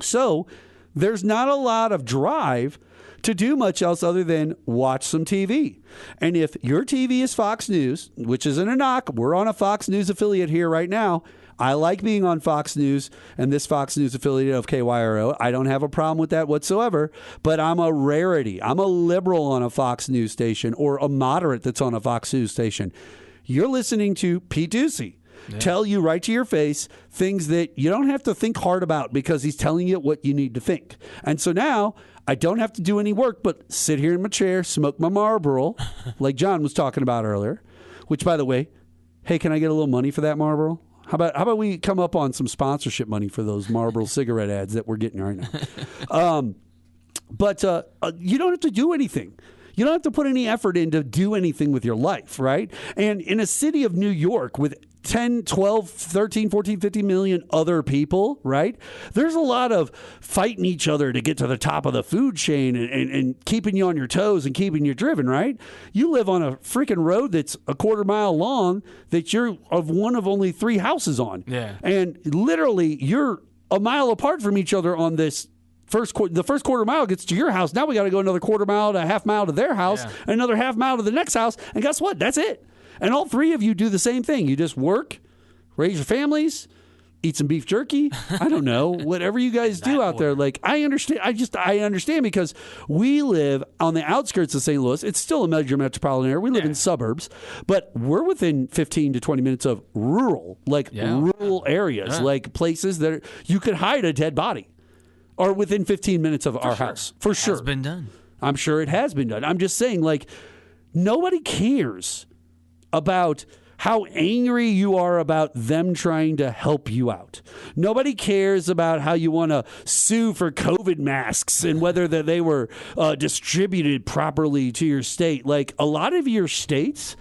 S9: So there's not a lot of drive to do much else other than watch some TV. And if your TV is Fox News, which isn't a knock, we're on a Fox News affiliate here right now. I like being on Fox News and this Fox News affiliate of KYRO. I don't have a problem with that whatsoever, but I'm a rarity. I'm a liberal on a Fox News station or a moderate that's on a Fox News station. You're listening to Pete Ducey tell you right to your face things that you don't have to think hard about because he's telling you what you need to think. And so now I don't have to do any work but sit here in my chair, smoke my Marlboro, like John was talking about earlier, which, by the way, hey, can I get a little money for that Marlboro? How about we come up on some sponsorship money for those Marlboro cigarette ads that we're getting right now? But you don't have to do anything. You don't have to put any effort in to do anything with your life, right? And in a city of New York with 10, 12, 13, 14, 50 million other people, right? There's a lot of fighting each other to get to the top of the food chain and keeping you on your toes and keeping you driven, right? You live on a freaking road that's a quarter mile long that you're of one of only 3 houses on.
S10: Yeah.
S9: And literally you're a mile apart from each other on this the first quarter mile gets to your house. Now we got to go another quarter mile to a half mile to their house, and another half mile to the next house. And guess what? That's it. And all 3 of you do the same thing. You just work, raise your families, eat some beef jerky. I don't know, whatever you guys do out there. Like, I understand. I understand because we live on the outskirts of St. Louis. It's still a major metropolitan area. We live in suburbs, but we're within 15 to 20 minutes of rural areas, like places that you could hide a dead body. Or within 15 minutes of our house. For sure.
S10: It's been done.
S9: I'm sure it has been done. I'm just saying, like, nobody cares about how angry you are about them trying to help you out. Nobody cares about how you want to sue for COVID masks and whether that they were distributed properly to your state. Like, a lot of your states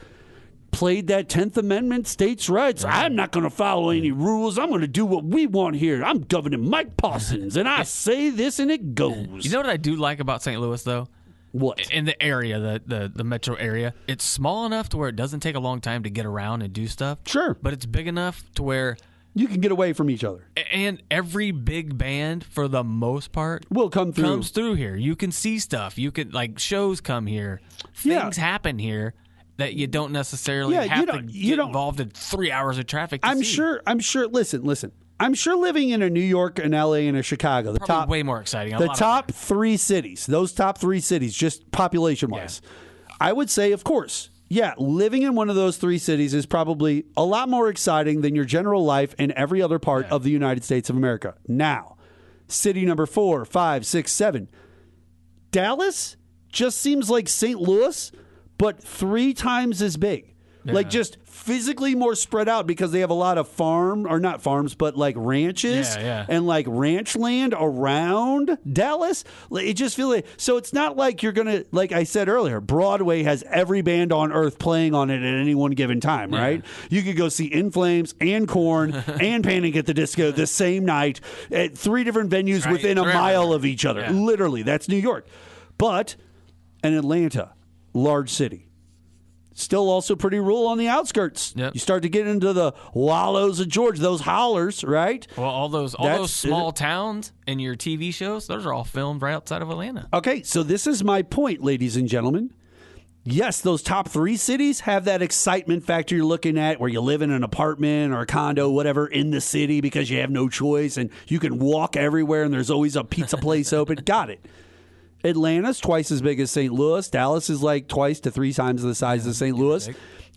S9: played that 10th Amendment states' rights. I'm not going to follow any rules. I'm going to do what we want here. I'm Governor Mike Parsons, and I say this, and it goes.
S10: You know what I do like about St. Louis, though?
S9: What?
S10: In the area, the metro area, it's small enough to where it doesn't take a long time to get around and do stuff.
S9: Sure.
S10: But it's big enough to where
S9: you can get away from each other.
S10: And every big band, for the most part, comes through here. You can see stuff. You can, like, shows come here. Things happen here that you don't necessarily have to get involved in 3 hours of traffic to see.
S9: I'm sure, listen. I'm sure living in a New York, an LA, and a Chicago,
S10: way more exciting.
S9: The top 3 cities, those top 3 cities, just population-wise, I would say, of course, living in one of those 3 cities is probably a lot more exciting than your general life in every other part of the United States of America. Now, city number 4, 5, 6, 7, Dallas just seems like St. Louis, but 3 times as big. Like, just physically more spread out because they have a lot of ranches and like ranch land around Dallas. It just feels like, so it's not like you're going to, like I said earlier, Broadway has every band on earth playing on it at any one given time, right? You could go see In Flames and Korn and Panic at the Disco the same night at 3 different venues within a mile of each other. Literally, that's New York. But in Atlanta, large city. Still also pretty rural on the outskirts. Yep. You start to get into the wallows of Georgia, those hollers, right?
S10: Well, all those small towns in your TV shows, those are all filmed right outside of Atlanta.
S9: Okay, so this is my point, ladies and gentlemen. yes, those top 3 cities have that excitement factor you're looking at where you live in an apartment or a condo, whatever, in the city because you have no choice and you can walk everywhere and there's always a pizza place open. Got it. Atlanta's twice as big as St. Louis. Dallas is like twice to 3 times the size of St. Louis.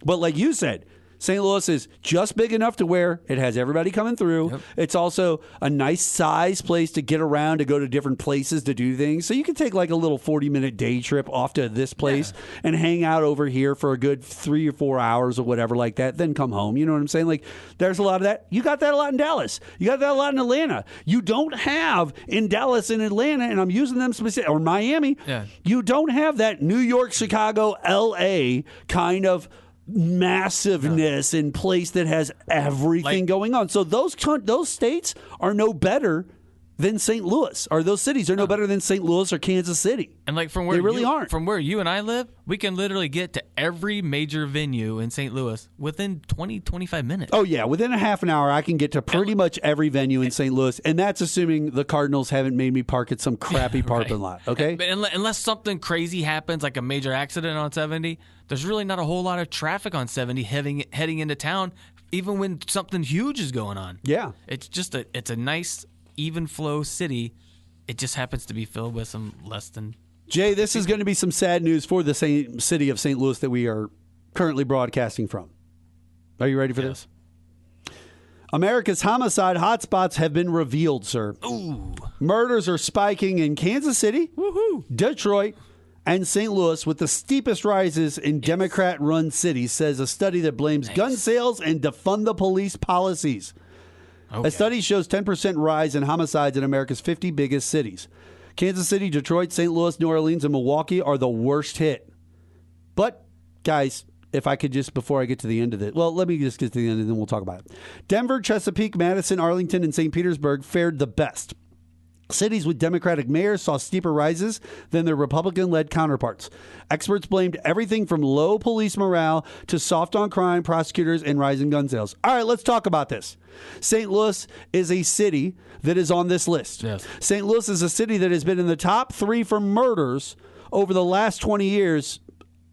S9: But like you said, St. Louis is just big enough to where it has everybody coming through. Yep. It's also a nice size place to get around, to go to different places to do things. So you can take like a little 40-minute day trip off to this place and hang out over here for a good 3 or 4 hours or whatever like that, then come home. You know what I'm saying? Like, there's a lot of that. You got that a lot in Dallas. You got that a lot in Atlanta. You don't have in Dallas and Atlanta, and I'm using them specific, or Miami, you don't have that New York, Chicago, L.A. kind of massiveness in place that has everything going on. So those states are no better than St. Louis, or those cities are no better than St. Louis or Kansas City.
S10: And like from where
S9: they really aren't.
S10: From where you and I live, we can literally get to every major venue in St. Louis within 20-25 minutes.
S9: Oh yeah, within a half an hour I can get to pretty much every venue in St. Louis, and that's assuming the Cardinals haven't made me park at some crappy parking lot. Okay,
S10: but unless something crazy happens, like a major accident on 70, there's really not a whole lot of traffic on 70 heading into town, even when something huge is going on.
S9: Yeah,
S10: it's just it's a nice, even flow city. It just happens to be filled with some less than.
S9: Jay, this is going to be some sad news for the same city of St. Louis that we are currently broadcasting from. Are you ready for this? America's homicide hotspots have been revealed, sir.
S10: Ooh.
S9: Murders are spiking in Kansas City, Detroit, and St. Louis, with the steepest rises in Democrat-run cities, says a study that blames gun sales and defund the police policies. Okay. A study shows 10% rise in homicides in America's 50 biggest cities. Kansas City, Detroit, St. Louis, New Orleans, and Milwaukee are the worst hit. But, guys, if I could just, before I get to the end of it, well, let me just get to the end and then we'll talk about it. Denver, Chesapeake, Madison, Arlington, and St. Petersburg fared the best. Cities with Democratic mayors saw steeper rises than their Republican-led counterparts. Experts blamed everything from low police morale to soft on crime, prosecutors, and rising gun sales. All right, let's talk about this. St. Louis is a city that is on this list. Yes. St. Louis is a city that has been in the top 3 for murders over the last 20 years.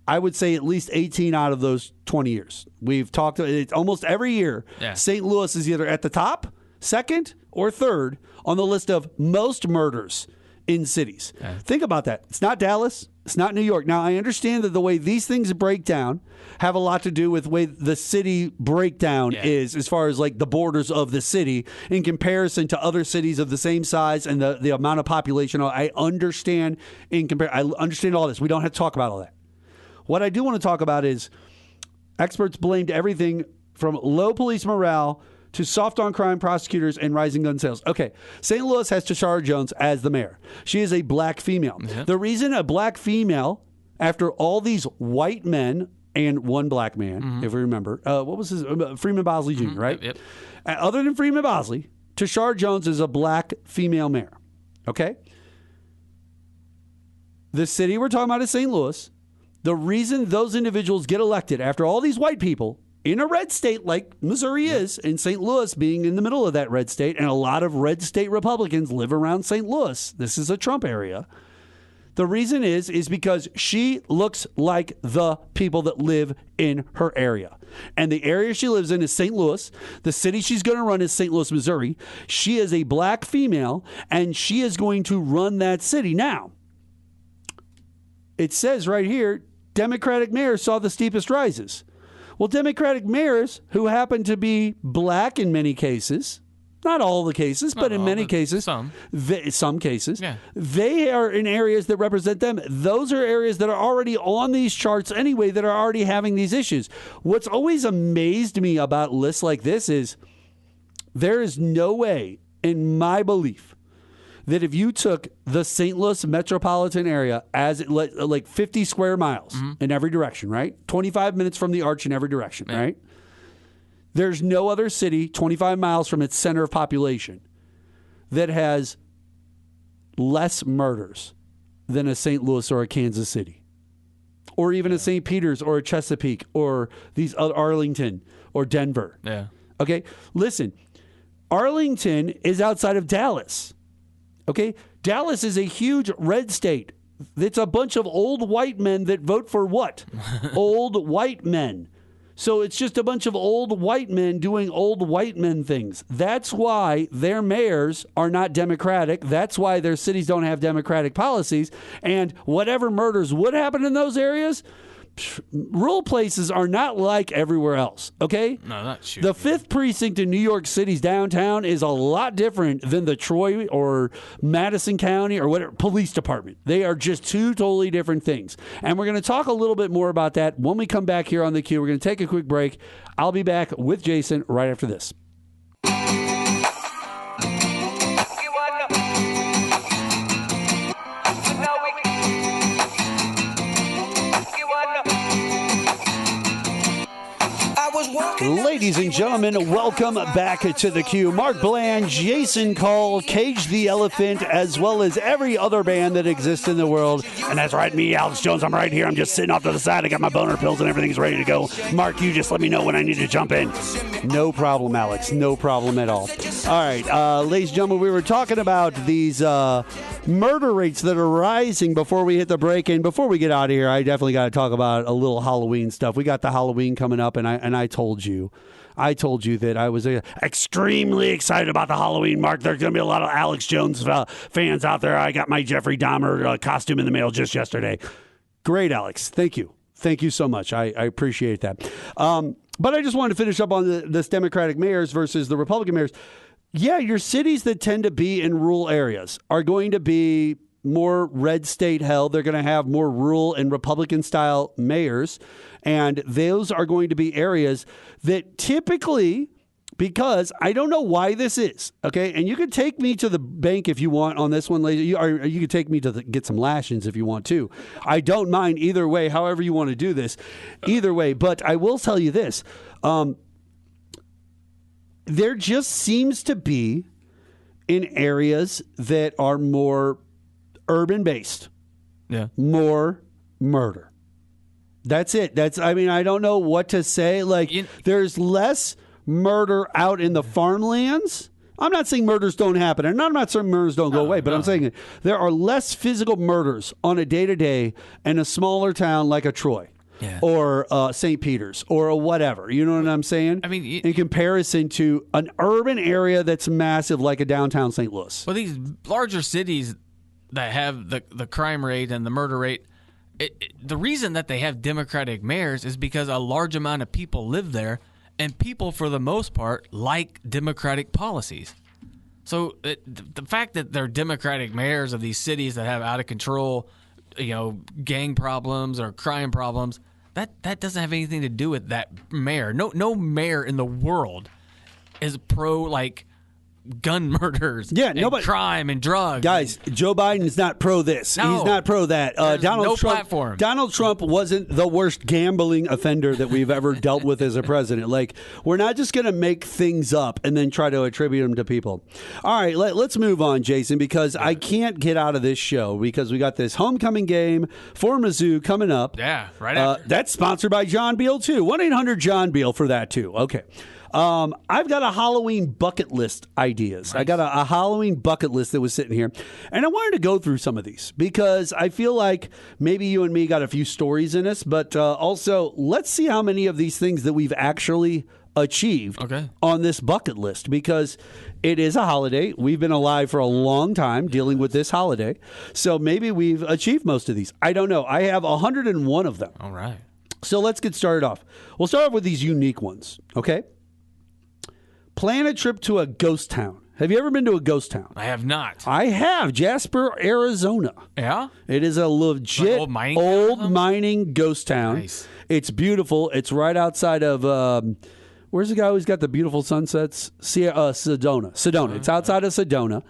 S9: I would say at least 18 out of those 20 years. We've talked almost every year. Yeah. St. Louis is either at the top, second, or third on the list of most murders in cities. Yeah. Think about that. It's not Dallas. It's not New York. Now, I understand that the way these things break down have a lot to do with the way the city breakdown is, as far as like the borders of the city in comparison to other cities of the same size and the amount of population. I understand I understand all this. We don't have to talk about all that. What I do want to talk about is experts blamed everything from low police morale to soft on crime, prosecutors, and rising gun sales. Okay, St. Louis has Tashara Jones as the mayor. She is a black female. Mm-hmm. The reason a black female, after all these white men and one black man, if we remember, what was his, Freeman Bosley Jr., right? Yep. Other than Freeman Bosley, Tashara Jones is a black female mayor. Okay? The city we're talking about is St. Louis. The reason those individuals get elected after all these white people in a red state like Missouri is, and St. Louis being in the middle of that red state, and a lot of red state Republicans live around St. Louis. This is a Trump area. The reason is because she looks like the people that live in her area. And the area she lives in is St. Louis. The city she's going to run is St. Louis, Missouri. She is a black female, and she is going to run that city. Now, it says right here, Democratic mayors saw the steepest rises. Well, Democratic mayors who happen to be black in many cases, not all the cases, but in many cases, some cases, they are in areas that represent them. Those are areas that are already on these charts anyway, that are already having these issues. What's always amazed me about lists like this is there is no way, in my belief, that if you took the St. Louis metropolitan area as like 50 square miles in every direction, right? 25 minutes from the arch in every direction, right? There's no other city 25 miles from its center of population that has less murders than a St. Louis or a Kansas City, or even a St. Peter's or a Chesapeake or these other Arlington or Denver. Yeah. Okay. Listen, Arlington is outside of Dallas. Okay, Dallas is a huge red state. It's a bunch of old white men that vote for what? Old white men. So it's just a bunch of old white men doing old white men things. That's why their mayors are not Democratic. That's why their cities don't have Democratic policies. And whatever murders would happen in those areas, rural places are not like everywhere else, okay?
S10: No, not sure.
S9: The 5th precinct in New York City's downtown is a lot different than the Troy or Madison County or whatever police department. They are just two totally different things. And we're going to talk a little bit more about that when we come back here on the Q. We're going to take a quick break. I'll be back with Jason right after this. Ladies and gentlemen, welcome back to the Q. Mark Bland, Jason Kull, Cage the Elephant, as well as every other band that exists in the world. And that's right, me, Alex Jones. I'm right here. I'm just sitting off to the side. I got my boner pills and everything's ready to go. Mark, you just let me know when I need to jump in. No problem, Alex. No problem at all. All right, ladies and gentlemen, we were talking about these murder rates that are rising before we hit the break. And before we get out of here, I definitely got to talk about a little Halloween stuff. We got the Halloween coming up, and I told you that I was extremely excited about the Halloween, Mark. There's going to be a lot of Alex Jones fans out there. I got my Jeffrey Dahmer costume in the mail just yesterday. Great, Alex. Thank you. Thank you so much. I appreciate that. But I just wanted to finish up on this Democratic mayors versus the Republican mayors. Yeah, your cities that tend to be in rural areas are going to be more red state held. They're going to have more rural and Republican-style mayors. And those are going to be areas that typically, because I don't know why this is, okay? And you can take me to the bank if you want on this one later. Or you can take me to get some lashings if you want to. I don't mind either way, however you want to do this. Either way. But I will tell you this. There just seems to be in areas that are more urban-based, more murder. That's it. I don't know what to say. There's less murder out in the farmlands. I'm not saying murders don't happen, and I'm not saying murders don't go away, but I'm saying there are less physical murders on a day-to-day in a smaller town like a Troy. Yeah. Or St. Peter's or whatever. You know what I'm saying? I mean, in comparison to an urban area that's massive like a downtown St. Louis.
S10: Well, these larger cities that have the crime rate and the murder rate, the reason that they have Democratic mayors is because a large amount of people live there, and people, for the most part, like Democratic policies. So the fact that they're Democratic mayors of these cities that have out of control, gang problems or crime problems, that doesn't have anything to do with that mayor. No mayor in the world is pro gun murders, crime and drugs.
S9: Guys, Joe Biden is not pro this.
S10: No.
S9: He's not pro that.
S10: Platform.
S9: Donald Trump wasn't the worst gambling offender that we've ever dealt with as a president. We're not just going to make things up and then try to attribute them to people. All right, let's move on, Jason, because I can't get out of this show because we got this homecoming game for Mizzou coming up.
S10: Yeah, right after.
S9: That's sponsored by John Beal, too. 1-800-JOHN-BEAL for that, too. Okay. I've got a Halloween bucket list ideas. Nice. I got a Halloween bucket list that was sitting here, and I wanted to go through some of these because I feel like maybe you and me got a few stories in us, but also let's see how many of these things that we've actually achieved on this bucket list because it is a holiday. We've been alive for a long time dealing with this holiday, so maybe we've achieved most of these. I don't know. I have 101 of them.
S10: All right.
S9: So let's get started off. We'll start off with these unique ones, okay? Plan a trip to a ghost town. Have you ever been to a ghost town?
S10: I have not.
S9: I have. Jasper, Arizona.
S10: Yeah?
S9: It is a legit old mining ghost town.
S10: Nice.
S9: It's beautiful. It's right outside of, where's the guy who's got the beautiful sunsets? Sedona. It's outside of Sedona.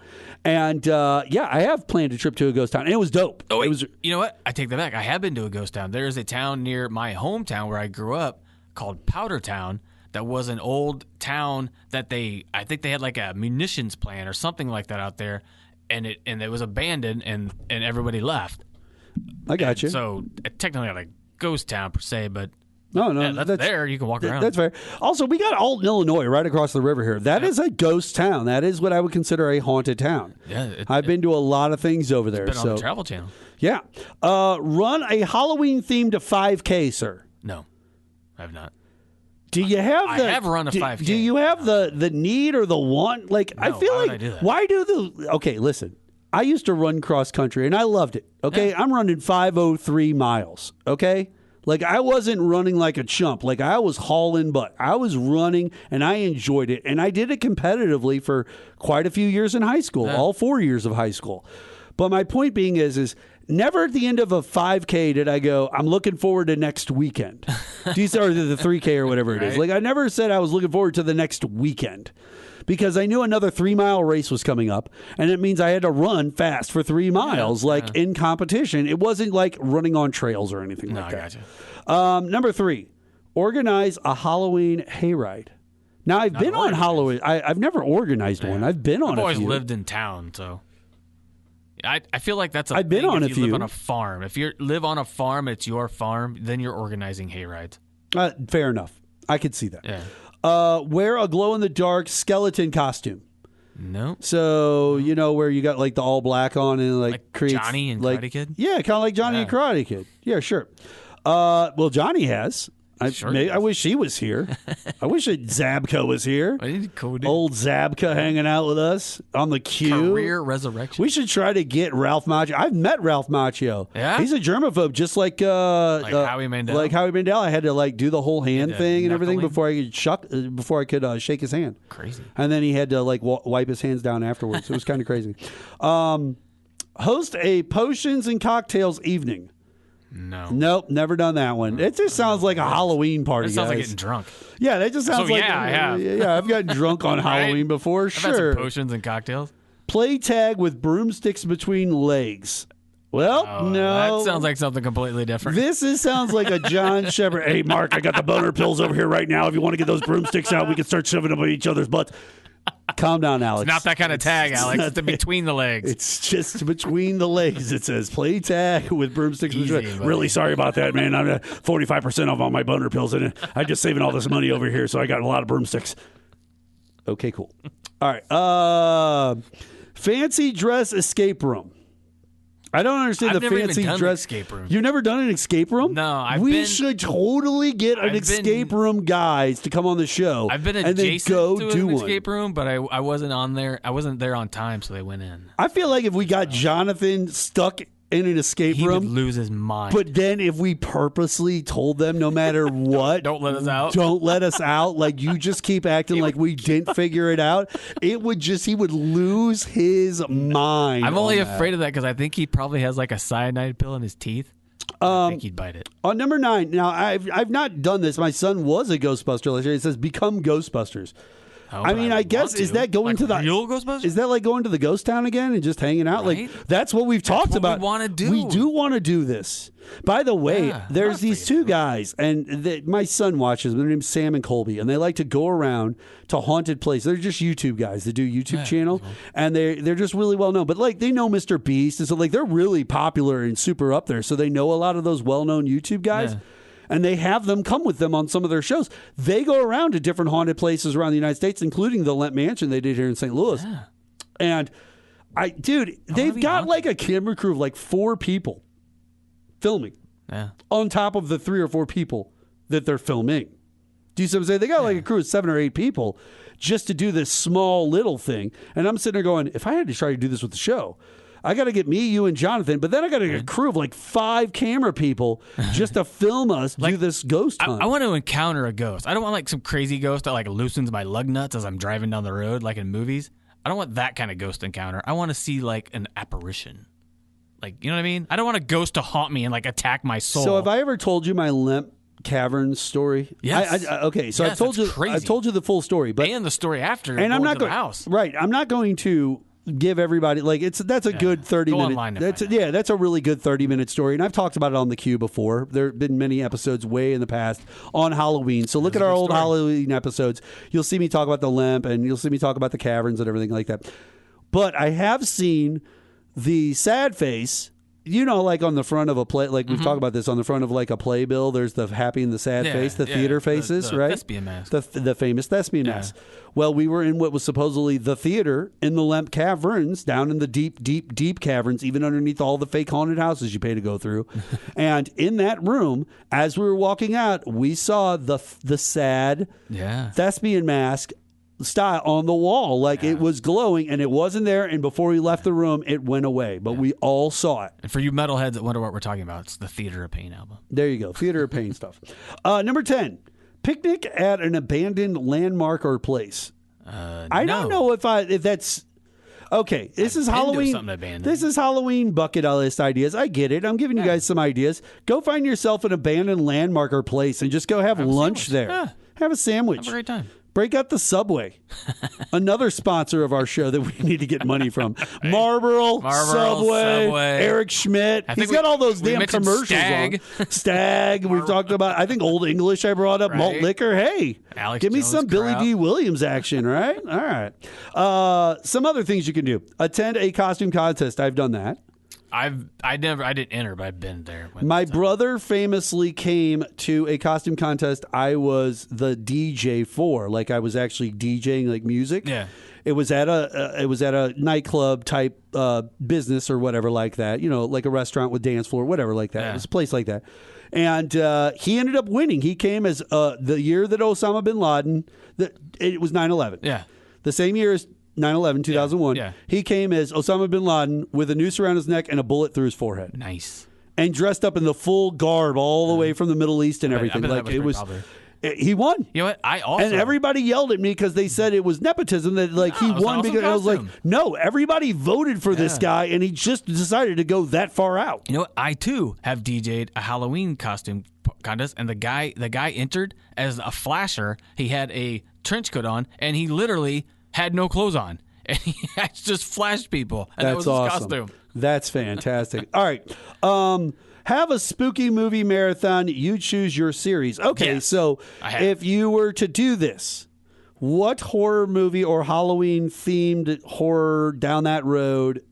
S9: And, I have planned a trip to a ghost town. And it was dope.
S10: Oh, wait.
S9: It was.
S10: You know what? I take that back. I have been to a ghost town. There is a town near my hometown where I grew up called Powdertown. That was an old town that I think they had like a munitions plant or something like that out there, and it was abandoned and everybody left.
S9: I got you.
S10: So technically not a ghost town per se, but
S9: No,
S10: that's there. You can walk around.
S9: That's fair. Also, we got Alton, Illinois, right across the river here. That is a ghost town. That is what I would consider a haunted town.
S10: Yeah,
S9: I've been to a lot of things over there.
S10: Been on the Travel Channel.
S9: Yeah. Run a Halloween themed 5K, sir.
S10: No, I have not.
S9: Do you have
S10: I have run a 5K.
S9: Do you have the need or the want? Like,
S10: No,
S9: I feel
S10: why would
S9: like,
S10: I do that?
S9: why do the. Okay, listen. I used to run cross country, and I loved it. Okay?
S10: Yeah.
S9: I'm running 503 miles. Okay? Like, I wasn't running like a chump. Like, I was hauling butt. I was running, and I enjoyed it. And I did it competitively for quite a few years in high school, all 4 years of high school. But my point being is never at the end of a 5K did I go, I'm looking forward to next weekend. Or the 3K or whatever it is. Like, I never said I was looking forward to the next weekend. Because I knew another 3-mile race was coming up, and it means I had to run fast for 3 miles, in competition. It wasn't like running on trails or anything like that.
S10: Gotcha.
S9: Number 3, organize a Halloween hayride. Now, I've been on Halloween. I've never organized one. I've been on
S10: I've always
S9: a few.
S10: lived in town, so I feel like that's a
S9: I've been
S10: thing
S9: on
S10: if
S9: a
S10: you live
S9: few.
S10: on a farm. If you live on a farm, it's your farm, then you're organizing hayrides.
S9: Fair enough. I could see that.
S10: Yeah.
S9: Wear a glow-in-the-dark skeleton costume.
S10: No.
S9: So, you know, where you got like the all black on and like creates
S10: Johnny and
S9: like,
S10: Karate Kid?
S9: Yeah, kind of like Johnny and Karate Kid. Yeah, sure. Well, Johnny has. I wish he was here. I wish Zabka was here.
S10: Cool, dude.
S9: Old Zabka hanging out with us on the queue.
S10: Career resurrection.
S9: We should try to get Ralph Macchio. I've met Ralph Macchio.
S10: Yeah?
S9: He's a germaphobe, just like
S10: Howie Mandel.
S9: Like Howie Mandel. I had to like do the whole hand thing and everything
S10: knuckling?
S9: before I could shake his hand.
S10: Crazy.
S9: And then he had to like wipe his hands down afterwards. It was kind of crazy. Host a potions and cocktails evening.
S10: No.
S9: Nope, never done that one. It just sounds like a Halloween party.
S10: That sounds like
S9: guys.
S10: getting drunk.
S9: Yeah, that just sounds like.
S10: I have.
S9: Yeah, I've gotten drunk on Halloween before.
S10: I've
S9: Sure.
S10: had some potions and cocktails.
S9: Play tag with broomsticks between legs. Well, no.
S10: That sounds like something completely different.
S9: Sounds like a John Scheper. Hey, Mark, I got the boner pills over here right now. If you want to get those broomsticks out, we can start shoving them in each other's butts. Calm down, Alex.
S10: It's not that kind of tag, Alex. It's between the legs.
S9: It's just between the legs. It says play tag with broomsticks.
S10: Easy,
S9: really sorry about that, man. I'm at 45% off all my boner pills, and I'm just saving all this money over here, so I got a lot of broomsticks. Okay, cool. All right. Fancy dress escape room. I don't understand
S10: I've
S9: the
S10: never
S9: fancy
S10: even done
S9: dress.
S10: an escape room.
S9: You've never done an escape room?
S10: No,
S9: we should totally get an escape room guys to come on the show.
S10: I've been adjacent to an escape room, but I wasn't on there. I wasn't there on time, so they went in.
S9: I feel like if we got Jonathan stuck in an escape
S10: He
S9: room,
S10: would lose his mind.
S9: But then if we purposely told them no matter what,
S10: don't let us out.
S9: Don't let us out. Like you just keep acting like we didn't figure it out. He would lose his mind.
S10: I'm only afraid of that because I think he probably has like a cyanide pill in his teeth. I think he'd bite it.
S9: On number 9, now I've not done this. My son was a Ghostbuster last year. It says become Ghostbusters.
S10: Oh,
S9: I mean, I guess is that going to the
S10: real Ghostbusters?
S9: Is that like going to the ghost town again and just hanging out?
S10: Right?
S9: Like that's what we've talked about.
S10: We want to do.
S9: We do want to do this. By the way, there's these two guys, and my son watches them. Their name's Sam and Colby, and they like to go around to haunted places. They're just YouTube guys that do YouTube channel, and they're just really well known. But like they know Mr. Beast, and so like they're really popular and super up there. So they know a lot of those well known YouTube guys.
S10: Yeah.
S9: And they have them come with them on some of their shows. They go around to different haunted places around the United States, including the Lent Mansion they did here in St. Louis. Yeah. And they've got like a camera crew of like 4 people filming on top of the 3 or 4 people that they're filming. Do you see what I'm saying? They got like a crew of 7 or 8 people just to do this small little thing. And I'm sitting there going, if I had to try to do this with the show, I got to get me, you, and Jonathan, but then I got to get a crew of like 5 camera people just to film us do this ghost hunt.
S10: I want to encounter a ghost. I don't want like some crazy ghost that like loosens my lug nuts as I'm driving down the road, like in movies. I don't want that kind of ghost encounter. I want to see like an apparition. Like, you know what I mean? I don't want a ghost to haunt me and like attack my soul.
S9: So have I ever told you my Lemp Caverns story?
S10: Yes.
S9: Okay, so
S10: yes,
S9: I've told you the full story, but
S10: and the story after.
S9: And I'm not
S10: going to the house.
S9: Right, I'm not going to give everybody like that's a good 30 minute. That's a really good 30-minute story, and I've talked about it on the Q before. There have been many episodes way in the past on Halloween. So look at our old Halloween episodes. You'll see me talk about the Lemp, and you'll see me talk about the caverns and everything like that. But I have seen the sad face like on the front of a play, like we've talked about this, on the front of like a playbill, there's the happy and the sad face, the theater faces,
S10: the
S9: right?
S10: thespian mask.
S9: The famous thespian mask. Well, we were in what was supposedly the theater in the Lemp Caverns, down in the deep caverns, even underneath all the fake haunted houses you pay to go through. And in that room, as we were walking out, we saw the sad thespian mask style on the wall, like it was glowing, and it wasn't there, and before we left the room it went away, but we all saw it.
S10: And for you metalheads that wonder what we're talking about, it's the Theater of Pain album.
S9: There you go, Theater of Pain stuff. Number 10, picnic at an abandoned landmark or place. I don't know if that's okay. This is Halloween. This is Halloween bucket list ideas. I get it. I'm giving you guys some ideas. Go find yourself an abandoned landmark or place and just go have lunch there. Have a sandwich.
S10: Have a great time.
S9: Break out the Subway. Another sponsor of our show that we need to get money from. Marlboro, Subway, Eric Schmidt. He's got all those damn commercials
S10: Stag.
S9: on. Stag. We've talked about, I think, Old English I brought up. Malt liquor. Hey,
S10: Alex
S9: give me
S10: Jones
S9: some Billy
S10: crowd.
S9: D. Williams action, right? All right. Some other things you can do. Attend a costume contest. I've done that.
S10: I didn't enter, but I've been there.
S9: My brother famously came to a costume contest I was the DJ for. Like I was actually DJing like music.
S10: Yeah.
S9: It was at a nightclub type business or whatever like that. Like a restaurant with dance floor, whatever like that.
S10: Yeah.
S9: It was a place like that. And he ended up winning. He came as the year that Osama bin Laden. It was 9/11.
S10: Yeah.
S9: The same year as 9/11, 2001.
S10: Yeah.
S9: He came as Osama bin Laden with a noose around his neck and a bullet through his forehead.
S10: Nice.
S9: And dressed up in the full garb all the way from the Middle East and everything.
S10: I bet that was
S9: Like
S10: pretty
S9: it was. He won.
S10: You know what? I also
S9: And everybody yelled at me because they said it was nepotism, that like he
S10: it was an
S9: won
S10: awesome
S9: because I was like,
S10: costume.
S9: no, everybody voted for this guy and he just decided to go that far out.
S10: You know what? I too have DJ'd a Halloween costume contest, and the guy entered as a flasher. He had a trench coat on, and he literally had no clothes on. And he just flashed people. And that was his costume.
S9: That's fantastic. All right. Have a spooky movie marathon. You choose your series. Okay,
S10: Yes,
S9: so
S10: I have.
S9: if you were to do this, what horror movie or Halloween themed horror down that road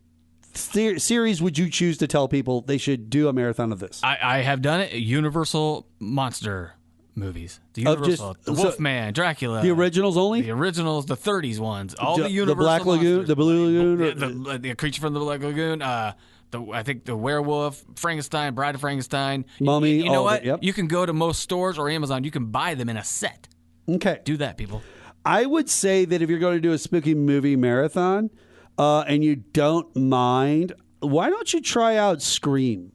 S9: series would you choose to tell people they should do a marathon of this?
S10: I have done it. Universal monster movies. The Universal, the Wolfman, Dracula.
S9: The originals only?
S10: The originals, the 30s ones. All the Universal
S9: The Black Lagoon,
S10: monsters.
S9: the Blue Lagoon?
S10: The Creature from the Black Lagoon, I think the Werewolf, Frankenstein, Bride of Frankenstein.
S9: Mummy,
S10: You know
S9: all of
S10: what?
S9: it, yep.
S10: You can go to most stores or Amazon. You can buy them in a set.
S9: Okay.
S10: Do that, people.
S9: I would say that if you're going to do a spooky movie marathon and you don't mind, why don't you try out Scream?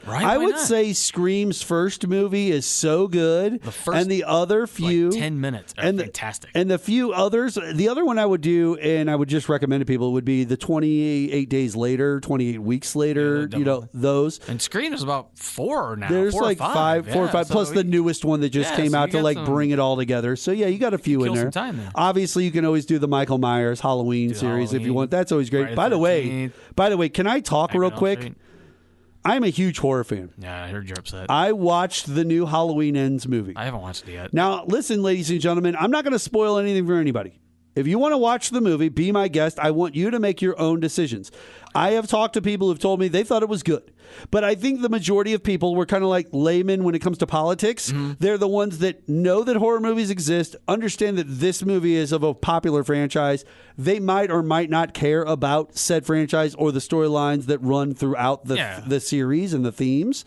S10: Right?
S9: I
S10: Why
S9: would
S10: not?
S9: say Scream's first movie is so good,
S10: The first,
S9: and the other few
S10: 10 minutes are fantastic.
S9: And the few others, the other one I would do, and I would just recommend to people, would be the 28 days later, 28 weeks later. Those.
S10: And Scream is about 4 now.
S9: There's
S10: 4 or
S9: like
S10: 5.
S9: 4 or 5, plus the newest one that just came
S10: so
S9: out
S10: you
S9: to
S10: got
S9: like
S10: some-
S9: bring it all together. So yeah, you got a few in
S10: kill
S9: there.
S10: some time there.
S9: Obviously, you can always do the Michael Myers Halloween series if you
S10: Halloween,
S9: want. That's always great.
S10: Friday
S9: By the way, can I talk
S10: Nightmare
S9: real
S10: on Elm
S9: quick?
S10: Street.
S9: I'm a huge horror fan.
S10: Yeah, I heard you're upset.
S9: I watched the new Halloween Ends movie.
S10: I haven't watched it yet.
S9: Now, listen, ladies and gentlemen, I'm not going to spoil anything for anybody. If you want to watch the movie, be my guest. I want you to make your own decisions. I have talked to people who've told me they thought it was good. But I think the majority of people were kind of like laymen when it comes to politics.
S10: Mm-hmm.
S9: They're the ones that know that horror movies exist, understand that this movie is of a popular franchise. They might or might not care about said franchise or the storylines that run throughout the series and the themes.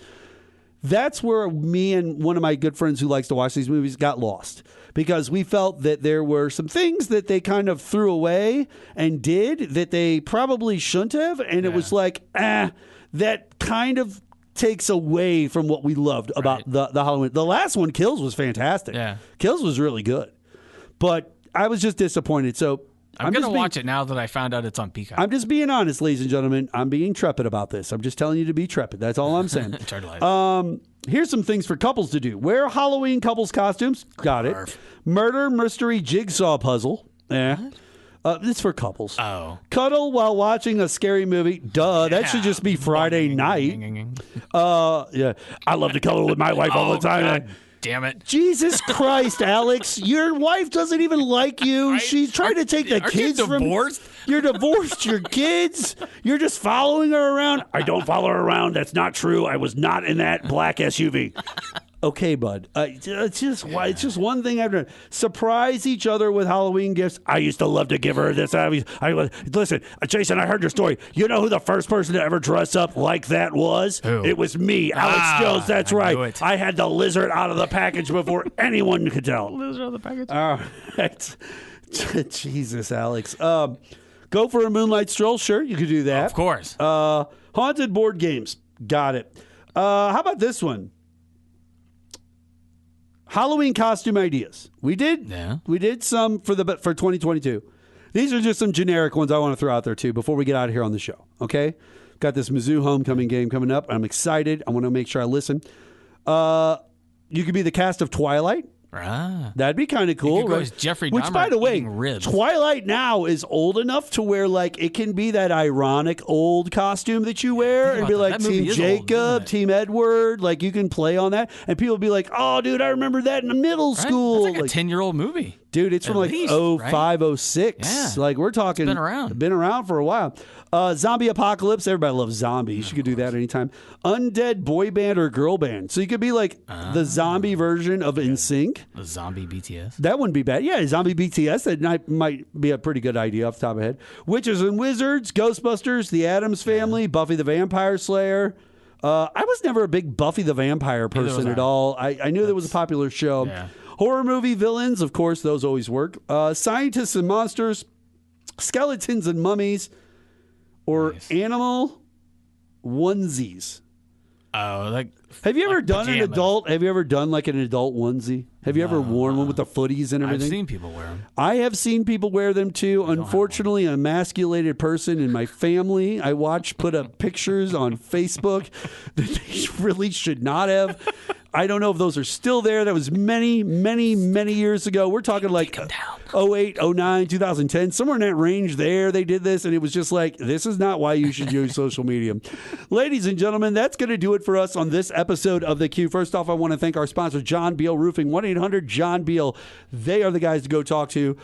S9: That's where me and one of my good friends who likes to watch these movies got lost, because we felt that there were some things that they kind of threw away and did that they probably shouldn't have. And it was like, that kind of takes away from what we loved about the Halloween. The last one, Kills, was fantastic.
S10: Yeah.
S9: Kills was really good. But I was just disappointed. So
S10: I'm going to watch it now that I found out it's on Peacock.
S9: I'm just being honest, ladies and gentlemen. I'm being trepid about this. I'm just telling you to be trepid. That's all I'm saying. Here's some things for couples to do. Wear Halloween couples costumes. Got it. Murder mystery jigsaw puzzle. It's for couples.
S10: Oh.
S9: Cuddle while watching a scary movie. Duh. That should just be Friday night. Yeah. I love to cuddle with my wife all the time.
S10: damn it.
S9: Jesus Christ, Alex. Your wife doesn't even like you. She's trying to take the kids from... You're divorced. Your kids. You're just following her around. I don't follow her around. That's not true. I was not in that black SUV. Okay, bud. It's just one thing after surprise each other with Halloween gifts. I used to love to give her this. Listen, Jason. I heard your story. You know who the first person to ever dress up like that was?
S10: Who?
S9: It was me, Alex Jones. That's right. I had the lizard out of the package before anyone could tell.
S10: Lizard out of the package.
S9: All right. Jesus, Alex. Go for a moonlight stroll. Sure, you could do that.
S10: Of course.
S9: Haunted board games. Got it. How about this one? Halloween costume ideas. We did some for 2022. These are just some generic ones I want to throw out there too before we get out of here on the show. Okay, got this Mizzou homecoming game coming up. I'm excited. I want to make sure I listen. You could be the cast of Twilight.
S10: Ah.
S9: That'd be kind of cool.
S10: You could go as Jeffrey
S9: Which,
S10: Dahmer
S9: by the way,
S10: eating ribs.
S9: Twilight now is old enough to where like it can be that ironic old costume that you wear and be like Team Jacob, Team Edward. Like you can play on that, and people be like, "Oh, dude, I remember that in middle school."
S10: That's like a 10-year-old movie.
S9: Dude, it's from like 05, 06.
S10: Yeah.
S9: Like we're talking.
S10: It's been around
S9: for a while. Zombie apocalypse. Everybody loves zombies. You could do that anytime. Undead boy band or girl band. So you could be like the zombie version of NSYNC.
S10: A zombie BTS.
S9: That wouldn't be bad. Yeah, zombie BTS. That might be a pretty good idea off the top of my head. Witches and Wizards, Ghostbusters, The Addams Family, Buffy the Vampire Slayer. I was never a big Buffy the Vampire person at all. I knew that was a popular show.
S10: Yeah.
S9: Horror movie villains, of course, those always work. Scientists and monsters, skeletons and mummies, or animal onesies.
S10: Oh,
S9: have you ever
S10: like
S9: done
S10: pajamas.
S9: an adult? Have you ever done like an adult onesie? Have you ever worn one with the footies and everything?
S10: I've seen people wear them.
S9: I have seen people wear them too. Unfortunately, an emasculated person in my family I watched put up pictures on Facebook that they really should not have. I don't know if those are still there. That was many, many, many years ago. We're talking like 08, 09, 2010, somewhere in that range there. They did this, and it was just like, this is not why you should use social media. Ladies and gentlemen, that's going to do it for us on this episode of The Q. First off, I want to thank our sponsor, John Beal Roofing, 1-800-JOHN Beal. They are the guys to go talk to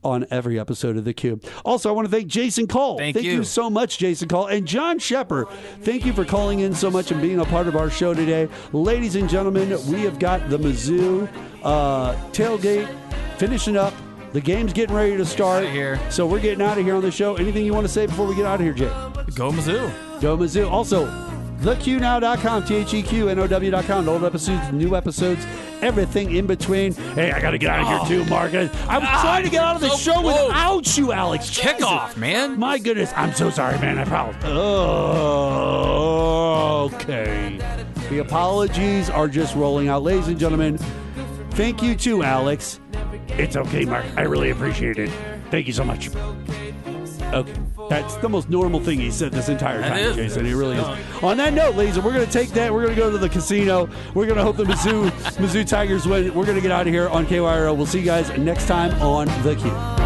S9: on every episode of The Cube. Also, I want to thank Jason Kull. Thank you so much, Jason Kull. And John Scheper, thank you for calling in so much and being a part of our show today. Ladies and gentlemen, we have got the Mizzou tailgate finishing up. The game's getting ready to start. So we're getting out of here on the show. Anything you want to say before we get out of here, Jay?
S10: Go Mizzou.
S9: Go Mizzou. Also, theqnow.com, TheQNOW.com. Old episodes, new episodes, everything in between. Hey, I got to get out of here too, Mark. I'm trying to get out of the show without you, Alex.
S10: Kick off, man.
S9: My goodness. I'm so sorry, man. I promise. Okay. The apologies are just rolling out. Ladies and gentlemen, thank you too, Alex. It's okay, Mark. I really appreciate it. Thank you so much. Okay. That's the most normal thing he said this entire time, Jason. It really is. On that note, ladies, we're going to take that. We're going to go to the casino. We're going to hope the Mizzou Tigers win. We're going to get out of here on KYRO. We'll see you guys next time on The Q.